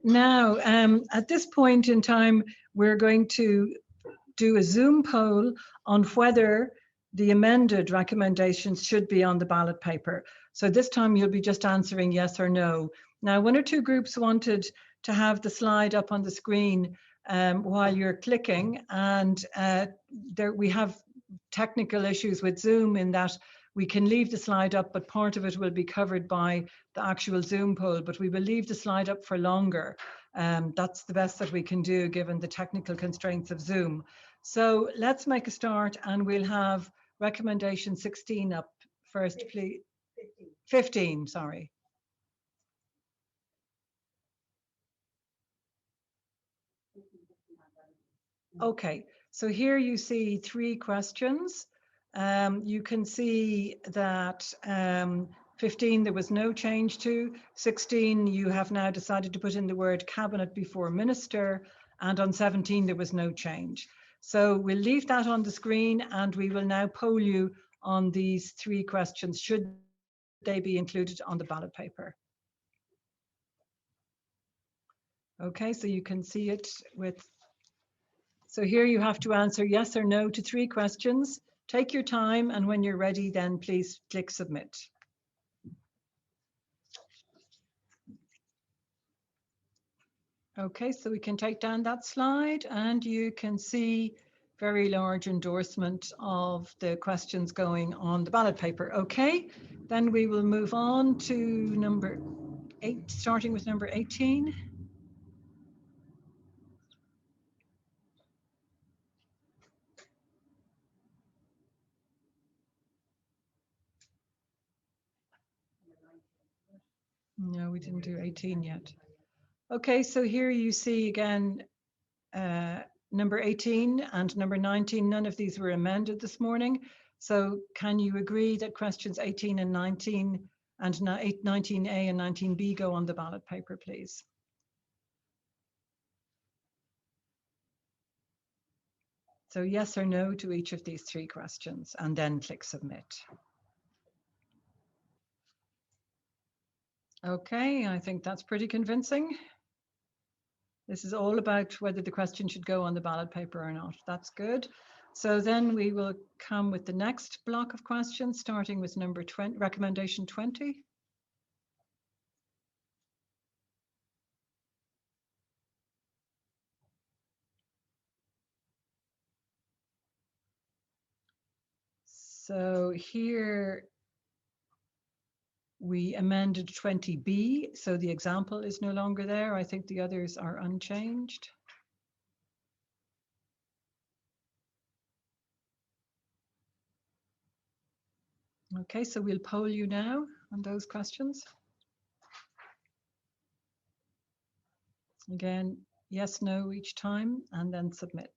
Now, at this point in time, we're going to do a Zoom poll on whether the amended recommendations should be on the ballot paper. So this time you'll be just answering yes or no. Now, one or two groups wanted to have the slide up on the screen while you're clicking, and we have technical issues with Zoom in that we can leave the slide up, but part of it will be covered by the actual Zoom poll, but we will leave the slide up for longer. That's the best that we can do given the technical constraints of Zoom. So let's make a start, and we'll have recommendation 16 up first, please. 15, sorry. Okay, so here you see 3 questions. You can see that 15 there was no change to. 16 you have now decided to put in the word cabinet before minister, and on 17 there was no change. So we'll leave that on the screen, and we will now poll you on these 3 questions. Should they be included on the ballot paper? Okay, so you can see it with. So here you have to answer yes or no to 3 questions. Take your time, and when you're ready, then please click submit. Okay, so we can take down that slide, and you can see very large endorsement of the questions going on the ballot paper. Okay, then we will move on to number 8, starting with number 18. No, we didn't do 18 yet. Okay, so here you see again number 18 and number 19. None of these were amended this morning. So can you agree that questions 18 and 19 and 19A and 19B go on the ballot paper, please? So yes or no to each of these 3 questions, and then click submit. Okay, I think that's pretty convincing. This is all about whether the question should go on the ballot paper or not. That's good. So then we will come with the next block of questions, starting with number 20, recommendation 20. So here we amended 20B, so the example is no longer there. I think the others are unchanged. Okay, so we'll poll you now on those questions. Again, yes, no each time, and then submit.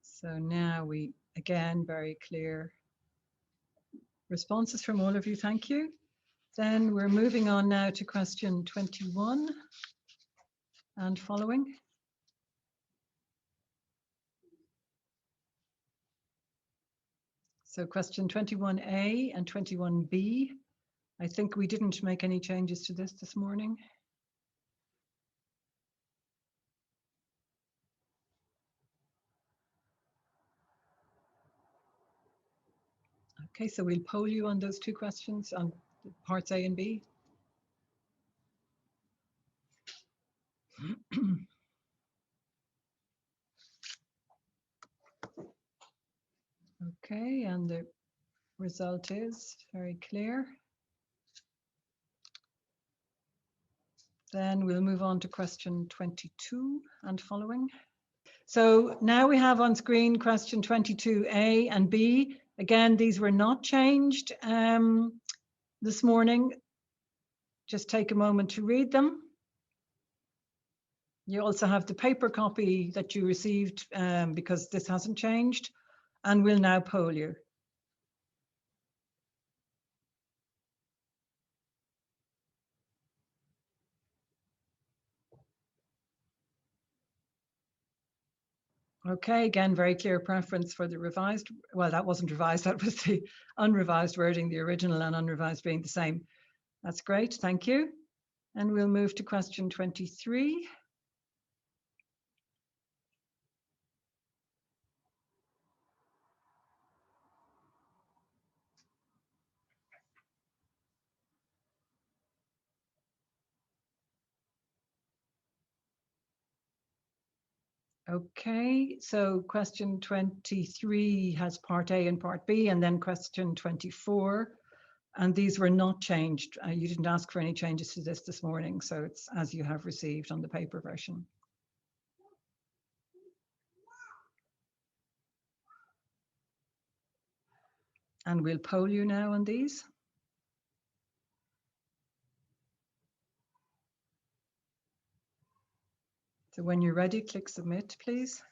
So now we, again, very clear responses from all of you, thank you. Then we're moving on now to question 21 and following. So question 21A and 21B. I think we didn't make any changes to this morning. Okay, so we'll poll you on those two questions on parts A and B. Okay, and the result is very clear. Then we'll move on to question 22 and following. So now we have on screen question 22A and B. Again, these were not changed this morning. Just take a moment to read them. You also have the paper copy that you received because this hasn't changed, and we'll now poll you. Okay, again, very clear preference for the revised. Well, that wasn't revised, that was the unrevised wording, the original and unrevised being the same. That's great, thank you. And we'll move to question 23. Okay, so question 23 has part A and part B, and then question 24. And these were not changed. You didn't ask for any changes to this morning, so it's as you have received on the paper version. And we'll poll you now on these. So when you're ready, click submit, please.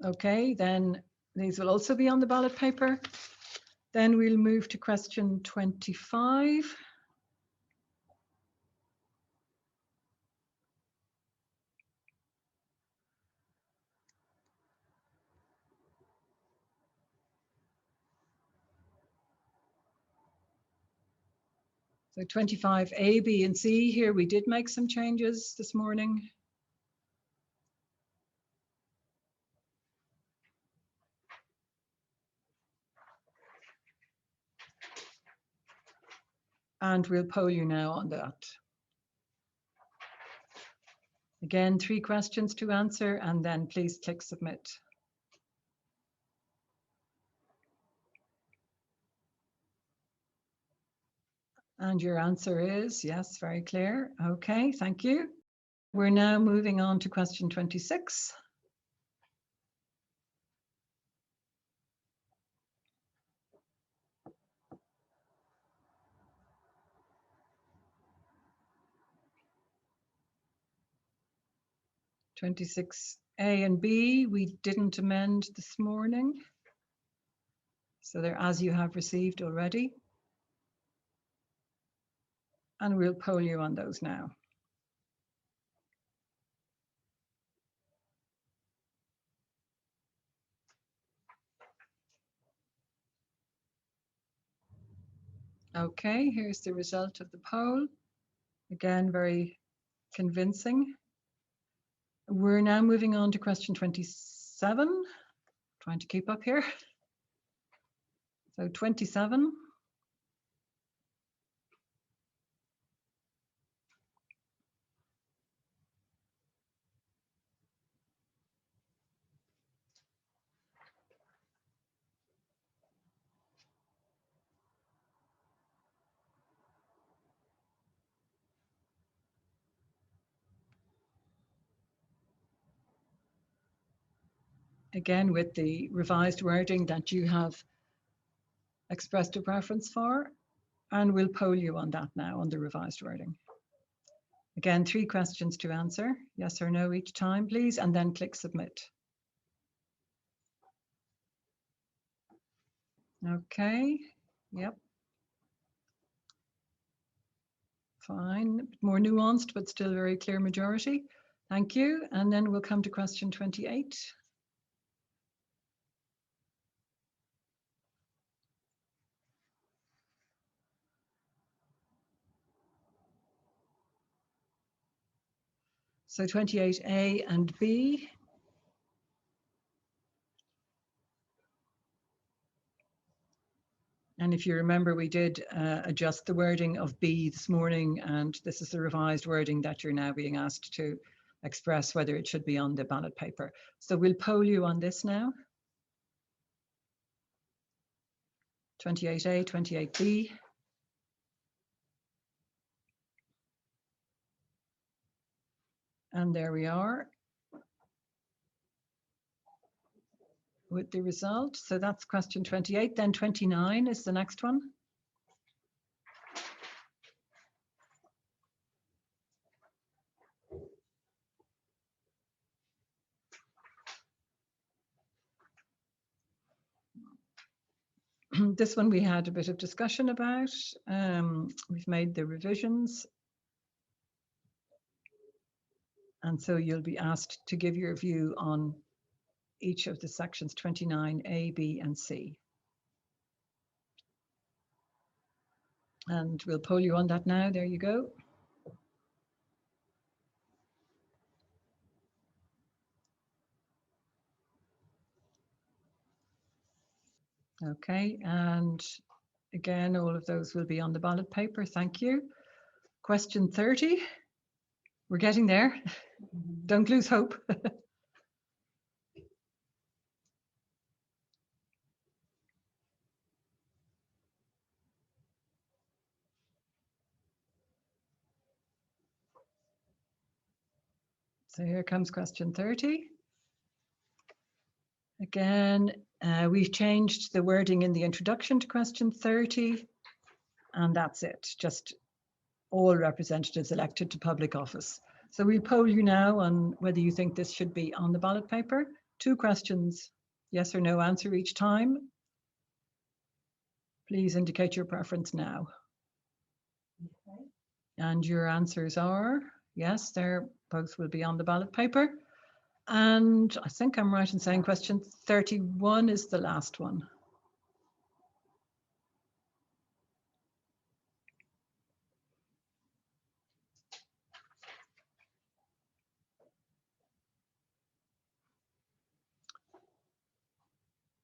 Okay, then these will also be on the ballot paper. Then we'll move to question 25. So 25A, B, and C here, we did make some changes this morning. And we'll poll you now on that. Again, 3 questions to answer, and then please click submit. And your answer is yes, very clear. Okay, thank you. We're now moving on to question 26. A and B, we didn't amend this morning. So they're as you have received already. And we'll poll you on those now. Okay, here's the result of the poll. Again, very convincing. We're now moving on to question 27, trying to keep up here. So 27. Again, with the revised wording that you have expressed a preference for, and we'll poll you on that now on the revised wording. Again, 3 questions to answer, yes or no each time, please, and then click submit. Okay, yep. Fine, more nuanced, but still very clear majority. Thank you. And then we'll come to question 28. So 28A and B. And if you remember, we did adjust the wording of B this morning, and this is the revised wording that you're now being asked to express whether it should be on the ballot paper. So we'll poll you on this now. 28A, 28B. And there we are with the result. So that's question 28. Then 29 is the next one. This one we had a bit of discussion about. We've made the revisions. And so you'll be asked to give your view on each of the sections 29A, B, and C. And we'll poll you on that now. There you go. Okay, and again, all of those will be on the ballot paper. Thank you. Question 30. We're getting there. Don't lose hope. So here comes question 30. Again, we've changed the wording in the introduction to question 30, and that's it. Just all representatives elected to public office. So we'll poll you now on whether you think this should be on the ballot paper. 2 questions, yes or no answer each time. Please indicate your preference now. Okay. And your answers are, yes, they're both will be on the ballot paper. And I think I'm right in saying question 31 is the last one.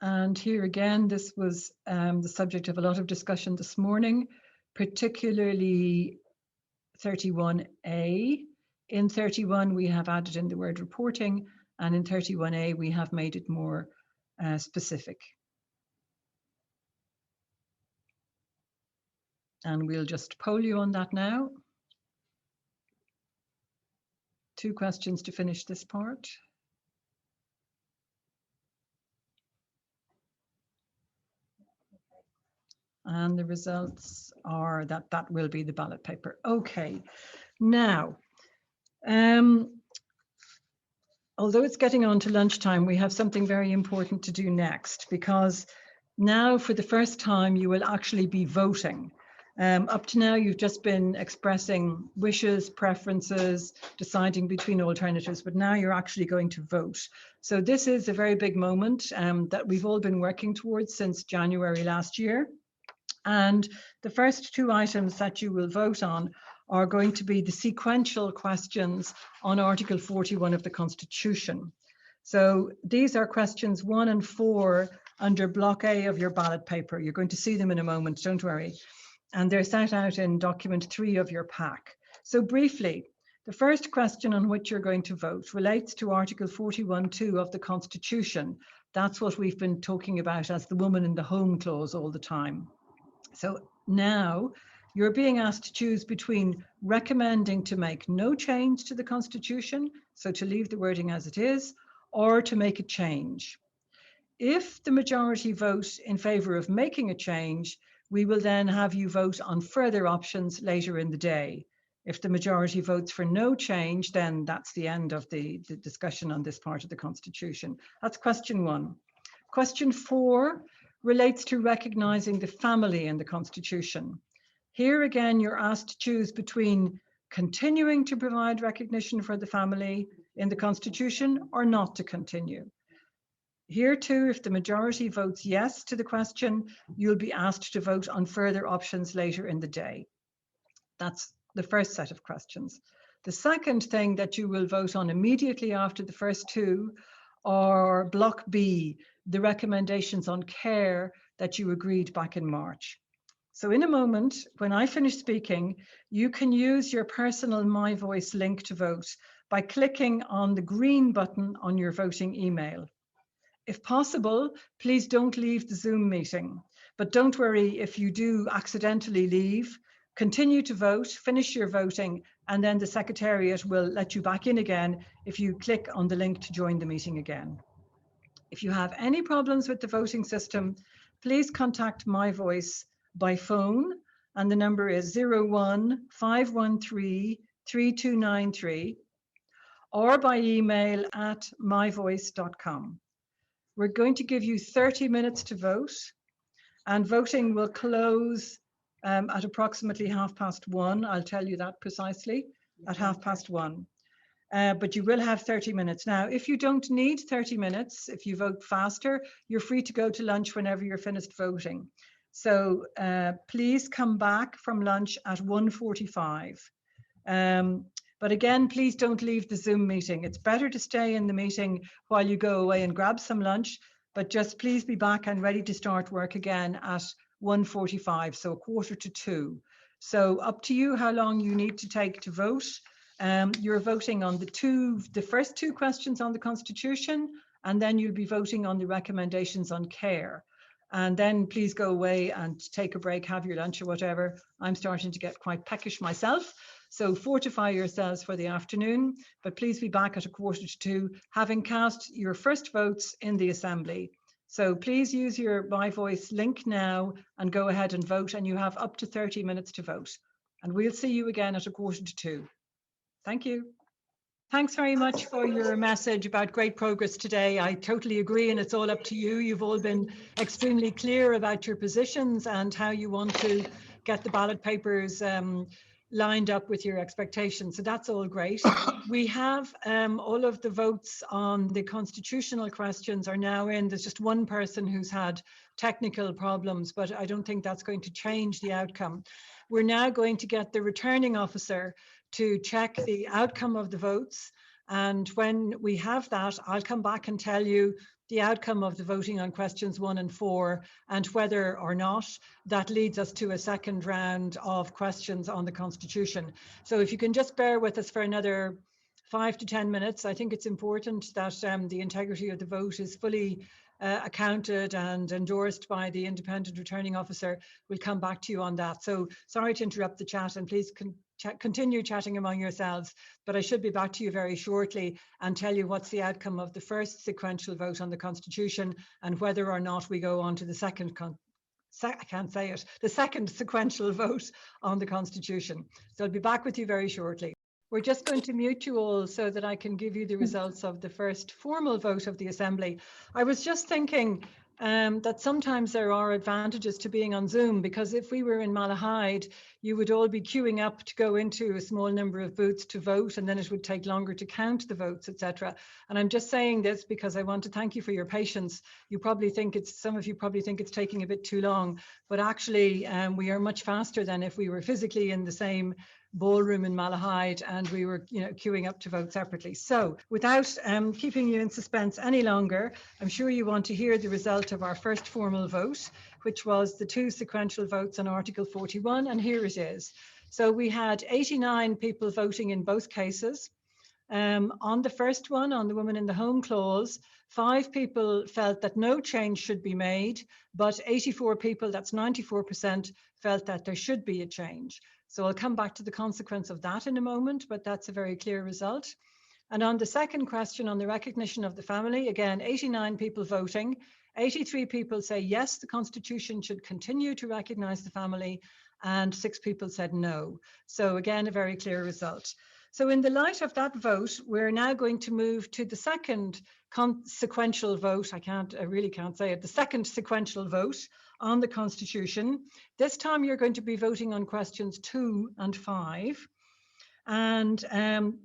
And here again, this was the subject of a lot of discussion this morning, particularly 31A. In 31, we have added in the word reporting, and in 31A, we have made it more specific. And we'll just poll you on that now. 2 questions to finish this part. And the results are that that will be the ballot paper. Okay, now, although it's getting on to lunchtime, we have something very important to do next, because now for the first time you will actually be voting. Up to now, you've just been expressing wishes, preferences, deciding between alternatives, but now you're actually going to vote. So this is a very big moment that we've all been working towards since January last year. And the first 2 items that you will vote on are going to be the sequential questions on Article 41 of the Constitution. So these are questions 1 and 4 under Block A of your ballot paper. You're going to see them in a moment, don't worry. And they're set out in document 3 of your pack. So briefly, the first question on which you're going to vote relates to Article 41(2) of the Constitution. That's what we've been talking about as the woman in the home clause all the time. So now you're being asked to choose between recommending to make no change to the Constitution, so to leave the wording as it is, or to make a change. If the majority vote in favour of making a change, we will then have you vote on further options later in the day. If the majority votes for no change, then that's the end of the discussion on this part of the Constitution. That's question 1. Question 4 relates to recognising the family in the Constitution. Here again, you're asked to choose between continuing to provide recognition for the family in the Constitution or not to continue. Here too, if the majority votes yes to the question, you'll be asked to vote on further options later in the day. That's the first set of questions. The second thing that you will vote on immediately after the first 2 are Block B, the recommendations on care that you agreed back in March. So in a moment, when I finish speaking, you can use your personal My Voice link to vote by clicking on the green button on your voting email. If possible, please don't leave the Zoom meeting, but don't worry if you do accidentally leave. Continue to vote, finish your voting, and then the Secretariat will let you back in again if you click on the link to join the meeting again. If you have any problems with the voting system, please contact My Voice by phone, and the number is 01-513-3293, or by email at myvoice.com. We're going to give you 30 minutes to vote, and voting will close at approximately 1:30. I'll tell you that precisely, at 1:30. But you will have 30 minutes. Now, if you don't need 30 minutes, if you vote faster, you're free to go to lunch whenever you're finished voting. So please come back from lunch at 1:45. But again, please don't leave the Zoom meeting. It's better to stay in the meeting while you go away and grab some lunch, but just please be back and ready to start work again at 1:45, so 1:45. So up to you how long you need to take to vote. You're voting on the first 2 questions on the Constitution, and then you'll be voting on the recommendations on care. And then please go away and take a break, have your lunch or whatever. I'm starting to get quite peckish myself. So fortify yourselves for the afternoon, but please be back at 1:45, having cast your first votes in the Assembly. So please use your My Voice link now and go ahead and vote, and you have up to 30 minutes to vote. And we'll see you again at 1:45. Thank you. Thanks very much for your message about great progress today. I totally agree, and it's all up to you. You've all been extremely clear about your positions and how you want to get the ballot papers lined up with your expectations. So that's all great. We have all of the votes on the constitutional questions are now in. There's just one person who's had technical problems, but I don't think that's going to change the outcome. We're now going to get the returning officer to check the outcome of the votes. And when we have that, I'll come back and tell you the outcome of the voting on questions 1 and 4 and whether or not that leads us to a second round of questions on the Constitution. So if you can just bear with us for another 5 to 10 minutes, I think it's important that the integrity of the vote is fully accounted and endorsed by the independent returning officer. We'll come back to you on that. So sorry to interrupt the chat, and please continue chatting among yourselves, but I should be back to you very shortly and tell you what's the outcome of the first sequential vote on the Constitution and whether or not we go on to the second sequential vote on the Constitution. So I'll be back with you very shortly. We're just going to mute you all so that I can give you the results of the first formal vote of the Assembly. I was just thinking that sometimes there are advantages to being on Zoom, because if we were in Malahide, you would all be queuing up to go into a small number of booths to vote, and then it would take longer to count the votes, etc. And I'm just saying this because I want to thank you for your patience. You probably think some of you probably think it's taking a bit too long, but actually we are much faster than if we were physically in the same ballroom in Malahide, and we were, queuing up to vote separately. So without keeping you in suspense any longer, I'm sure you want to hear the result of our first formal vote, which was the 2 sequential votes on Article 41, and here it is. So we had 89 people voting in both cases. On the first one, on the woman in the home clause, 5 people felt that no change should be made, but 84 people, that's 94%, felt that there should be a change. So I'll come back to the consequence of that in a moment, but that's a very clear result. And on the second question, on the recognition of the family, again, 89 people voting, 83 people say yes, the Constitution should continue to recognise the family, and 6 people said no. So again, a very clear result. So in the light of that vote, we're now going to move to the second sequential vote. I really can't say it, the second sequential vote on the Constitution. This time you're going to be voting on questions 2 and 5. And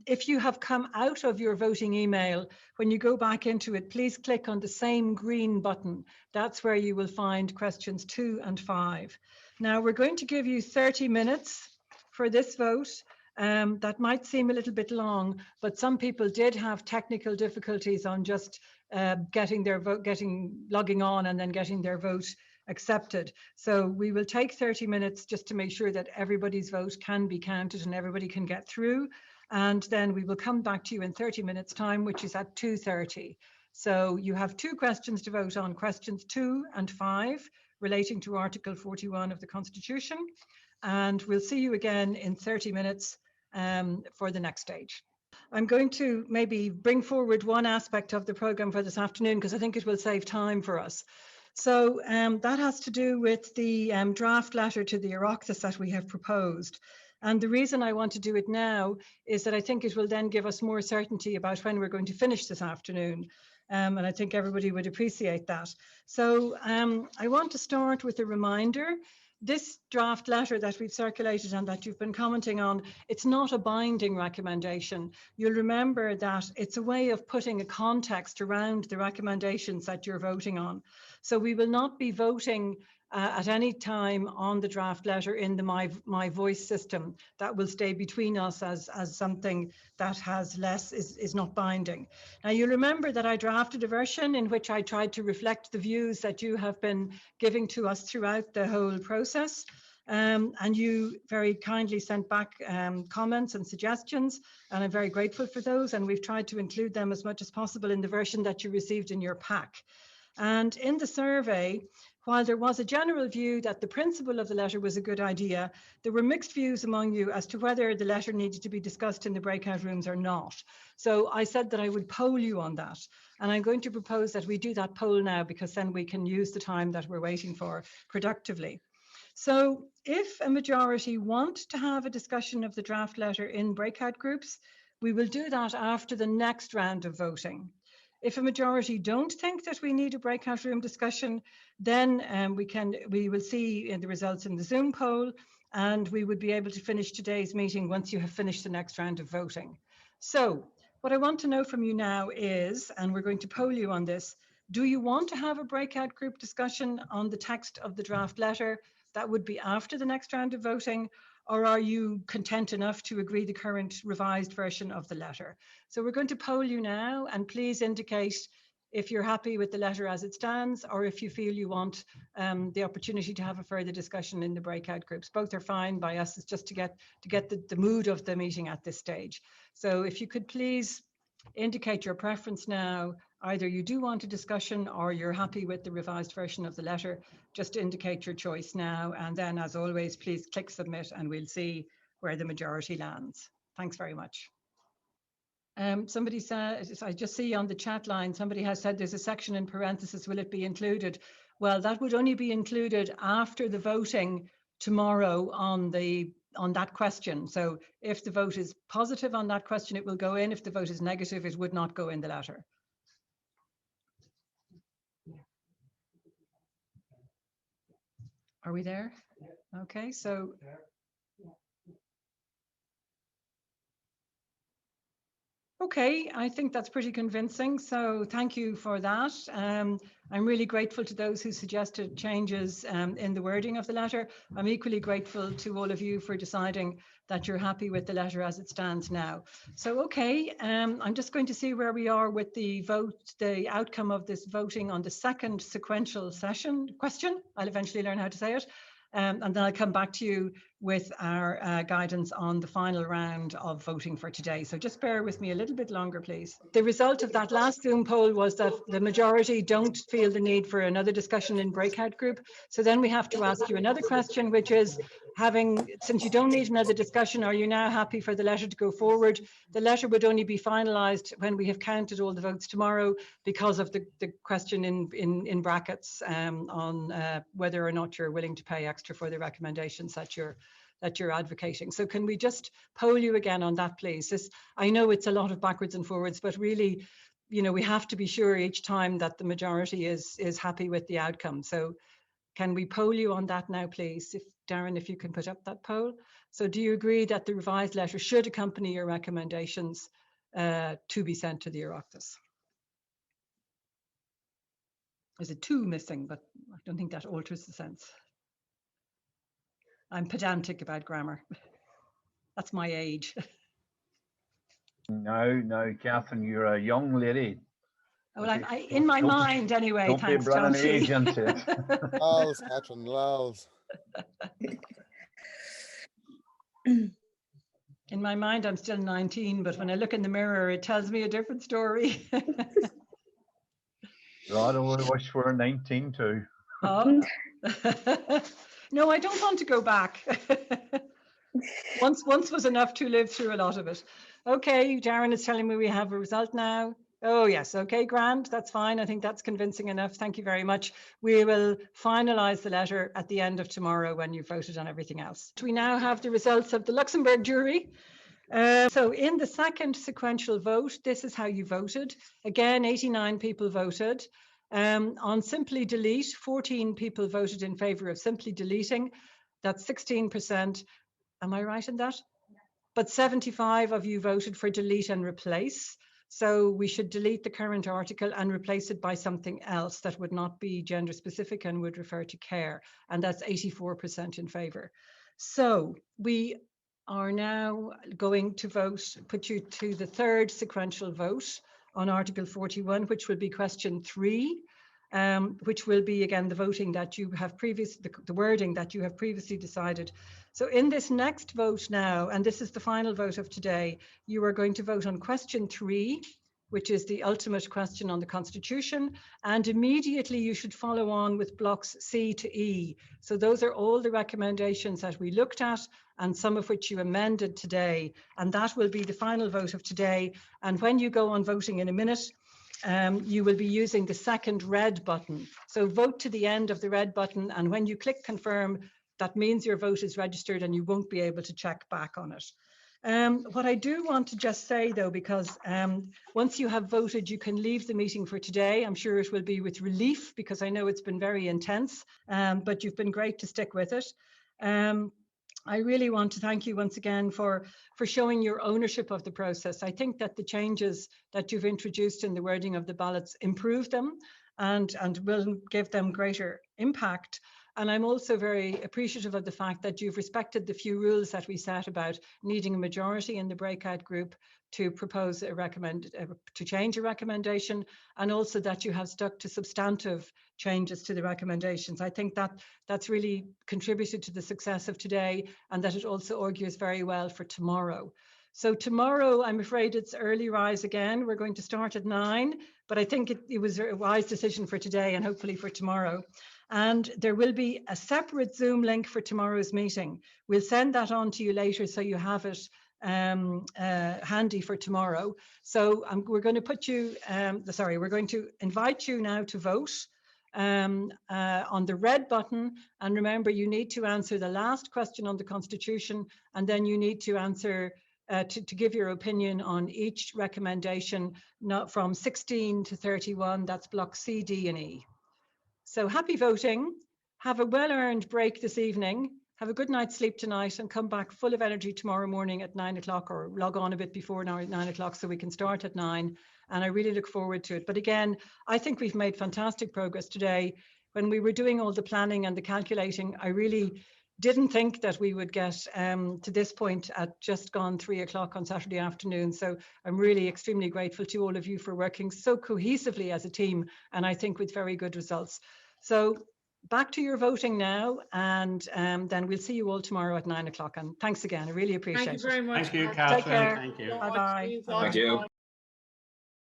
if you have come out of your voting email, when you go back into it, please click on the same green button. That's where you will find questions 2 and 5. Now we're going to give you 30 minutes for this vote. That might seem a little bit long, but some people did have technical difficulties on just logging on and then getting their vote accepted. So we will take 30 minutes just to make sure that everybody's vote can be counted and everybody can get through. And then we will come back to you in 30 minutes time, which is at 2:30. So you have 2 questions to vote on, questions 2 and 5, relating to Article 41 of the Constitution. And we'll see you again in 30 minutes for the next stage. I'm going to maybe bring forward one aspect of the programme for this afternoon, because I think it will save time for us. So that has to do with the draft letter to the Oireachtas that we have proposed. And the reason I want to do it now is that I think it will then give us more certainty about when we're going to finish this afternoon. And I think everybody would appreciate that. So I want to start with a reminder. This draft letter that we've circulated and that you've been commenting on, it's not a binding recommendation. You'll remember that it's a way of putting a context around the recommendations that you're voting on. So we will not be voting at any time on the draft letter in the My Voice system. That will stay between us as something that is not binding. Now you remember that I drafted a version in which I tried to reflect the views that you have been giving to us throughout the whole process. And you very kindly sent back comments and suggestions, and I'm very grateful for those. And we've tried to include them as much as possible in the version that you received in your pack. And in the survey, while there was a general view that the principle of the letter was a good idea, there were mixed views among you as to whether the letter needed to be discussed in the breakout rooms or not. So I said that I would poll you on that. And I'm going to propose that we do that poll now, because then we can use the time that we're waiting for productively. So if a majority want to have a discussion of the draft letter in breakout groups, we will do that after the next round of voting. If a majority don't think that we need a breakout room discussion, then we will see the results in the Zoom poll, and we would be able to finish today's meeting once you have finished the next round of voting. So what I want to know from you now is, and we're going to poll you on this, do you want to have a breakout group discussion on the text of the draft letter? That would be after the next round of voting. Or are you content enough to agree the current revised version of the letter? So we're going to poll you now, and please indicate if you're happy with the letter as it stands, or if you feel you want the opportunity to have a further discussion in the breakout groups. Both are fine by us. It's just to get the mood of the meeting at this stage. So if you could please indicate your preference now. Either you do want a discussion or you're happy with the revised version of the letter. Just indicate your choice now. And then, as always, please click submit and we'll see where the majority lands. Thanks very much. Somebody said, I just see on the chat line, somebody has said there's a section in parentheses, will it be included? Well, that would only be included after the voting tomorrow on that question. So if the vote is positive on that question, it will go in. If the vote is negative, it would not go in the letter. Are we there? Okay, so Okay, I think that's pretty convincing. So thank you for that. I'm really grateful to those who suggested changes in the wording of the letter. I'm equally grateful to all of you for deciding that you're happy with the letter as it stands now. So, okay, I'm just going to see where we are with the vote, the outcome of this voting on the second sequential question. I'll eventually learn how to say it. And then I'll come back to you with our guidance on the final round of voting for today. So just bear with me a little bit longer, please. The result of that last Zoom poll was that the majority don't feel the need for another discussion in breakout group. So then we have to ask you another question, which is, since you don't need another discussion, are you now happy for the letter to go forward? The letter would only be finalised when we have counted all the votes tomorrow, because of the question in brackets on whether or not you're willing to pay extra for the recommendations that you're advocating. So can we just poll you again on that, please? I know it's a lot of backwards and forwards, but really, you know, we have to be sure each time that the majority is happy with the outcome. So can we poll you on that now, please? Darren, if you can put up that poll. So do you agree that the revised letter should accompany your recommendations to be sent to the Oireachtas? There's a 2 missing, but I don't think that alters the sense. I'm pedantic about grammar. That's my age. No, Catherine, you're a young lady. Well, in my mind anyway. Don't thanks, be bringing John age into it. Lols, Catherine, lols. In my mind, I'm still 19, but when I look in the mirror, it tells me a different story. God, I wish we were 19 too. Oh. No, I don't want to go back. Once was enough to live through a lot of it. Okay, Darren is telling me we have a result now. Oh yes, okay, grand, that's fine. I think that's convincing enough. Thank you very much. We will finalise the letter at the end of tomorrow when you've voted on everything else. We now have the results of the Luxembourg jury. So in the second sequential vote, this is how you voted. Again, 89 people voted. On simply delete, 14 people voted in favour of simply deleting. That's 16%. Am I right in that? But 75 of you voted for delete and replace. So we should delete the current article and replace it by something else that would not be gender specific and would refer to care. And that's 84% in favour. So we are now going to vote, put you to the third sequential vote on Article 41, which will be question 3. Which will be again the voting that you have the wording that you have previously decided. So in this next vote now, and this is the final vote of today, you are going to vote on question 3, which is the ultimate question on the Constitution, and immediately you should follow on with blocks C to E. So those are all the recommendations that we looked at, and some of which you amended today, and that will be the final vote of today. And when you go on voting in a minute, you will be using the second red button. So vote to the end of the red button, and when you click confirm, that means your vote is registered and you won't be able to check back on it. What I do want to just say though, because once you have voted, you can leave the meeting for today. I'm sure it will be with relief because I know it's been very intense, but you've been great to stick with it. I really want to thank you once again for showing your ownership of the process. I think that the changes that you've introduced in the wording of the ballots improve them and will give them greater impact. And I'm also very appreciative of the fact that you've respected the few rules that we set about needing a majority in the breakout group to propose to change a recommendation, and also that you have stuck to substantive changes to the recommendations. I think that that's really contributed to the success of today, and that it also augurs very well for tomorrow. So tomorrow, I'm afraid it's early rise again. We're going to start at 9, but I think it was a wise decision for today and hopefully for tomorrow. And there will be a separate Zoom link for tomorrow's meeting. We'll send that on to you later so you have it handy for tomorrow. So we're going to put you, we're going to invite you now to vote on the red button. And remember, you need to answer the last question on the Constitution, and then you need to answer to give your opinion on each recommendation, not from 16 to 31, that's block C, D, and E. So happy voting. Have a well-earned break this evening. have a good night's sleep tonight and come back full of energy tomorrow morning at 9 o'clock, or log on a bit before 9 o'clock so we can start at 9. And I really look forward to it. But again, I think we've made fantastic progress today. When we were doing all the planning and the calculating, I really didn't think that we would get to this point at just gone 3 o'clock on Saturday afternoon. So I'm really extremely grateful to all of you for working so cohesively as a team, and I think with very good results. So back to your voting now, and then we'll see you all tomorrow at 9 o'clock. And thanks again, I really appreciate it. Thank you very much. Thank you, Take Catherine. care. Thank you. Bye-bye. Thank you.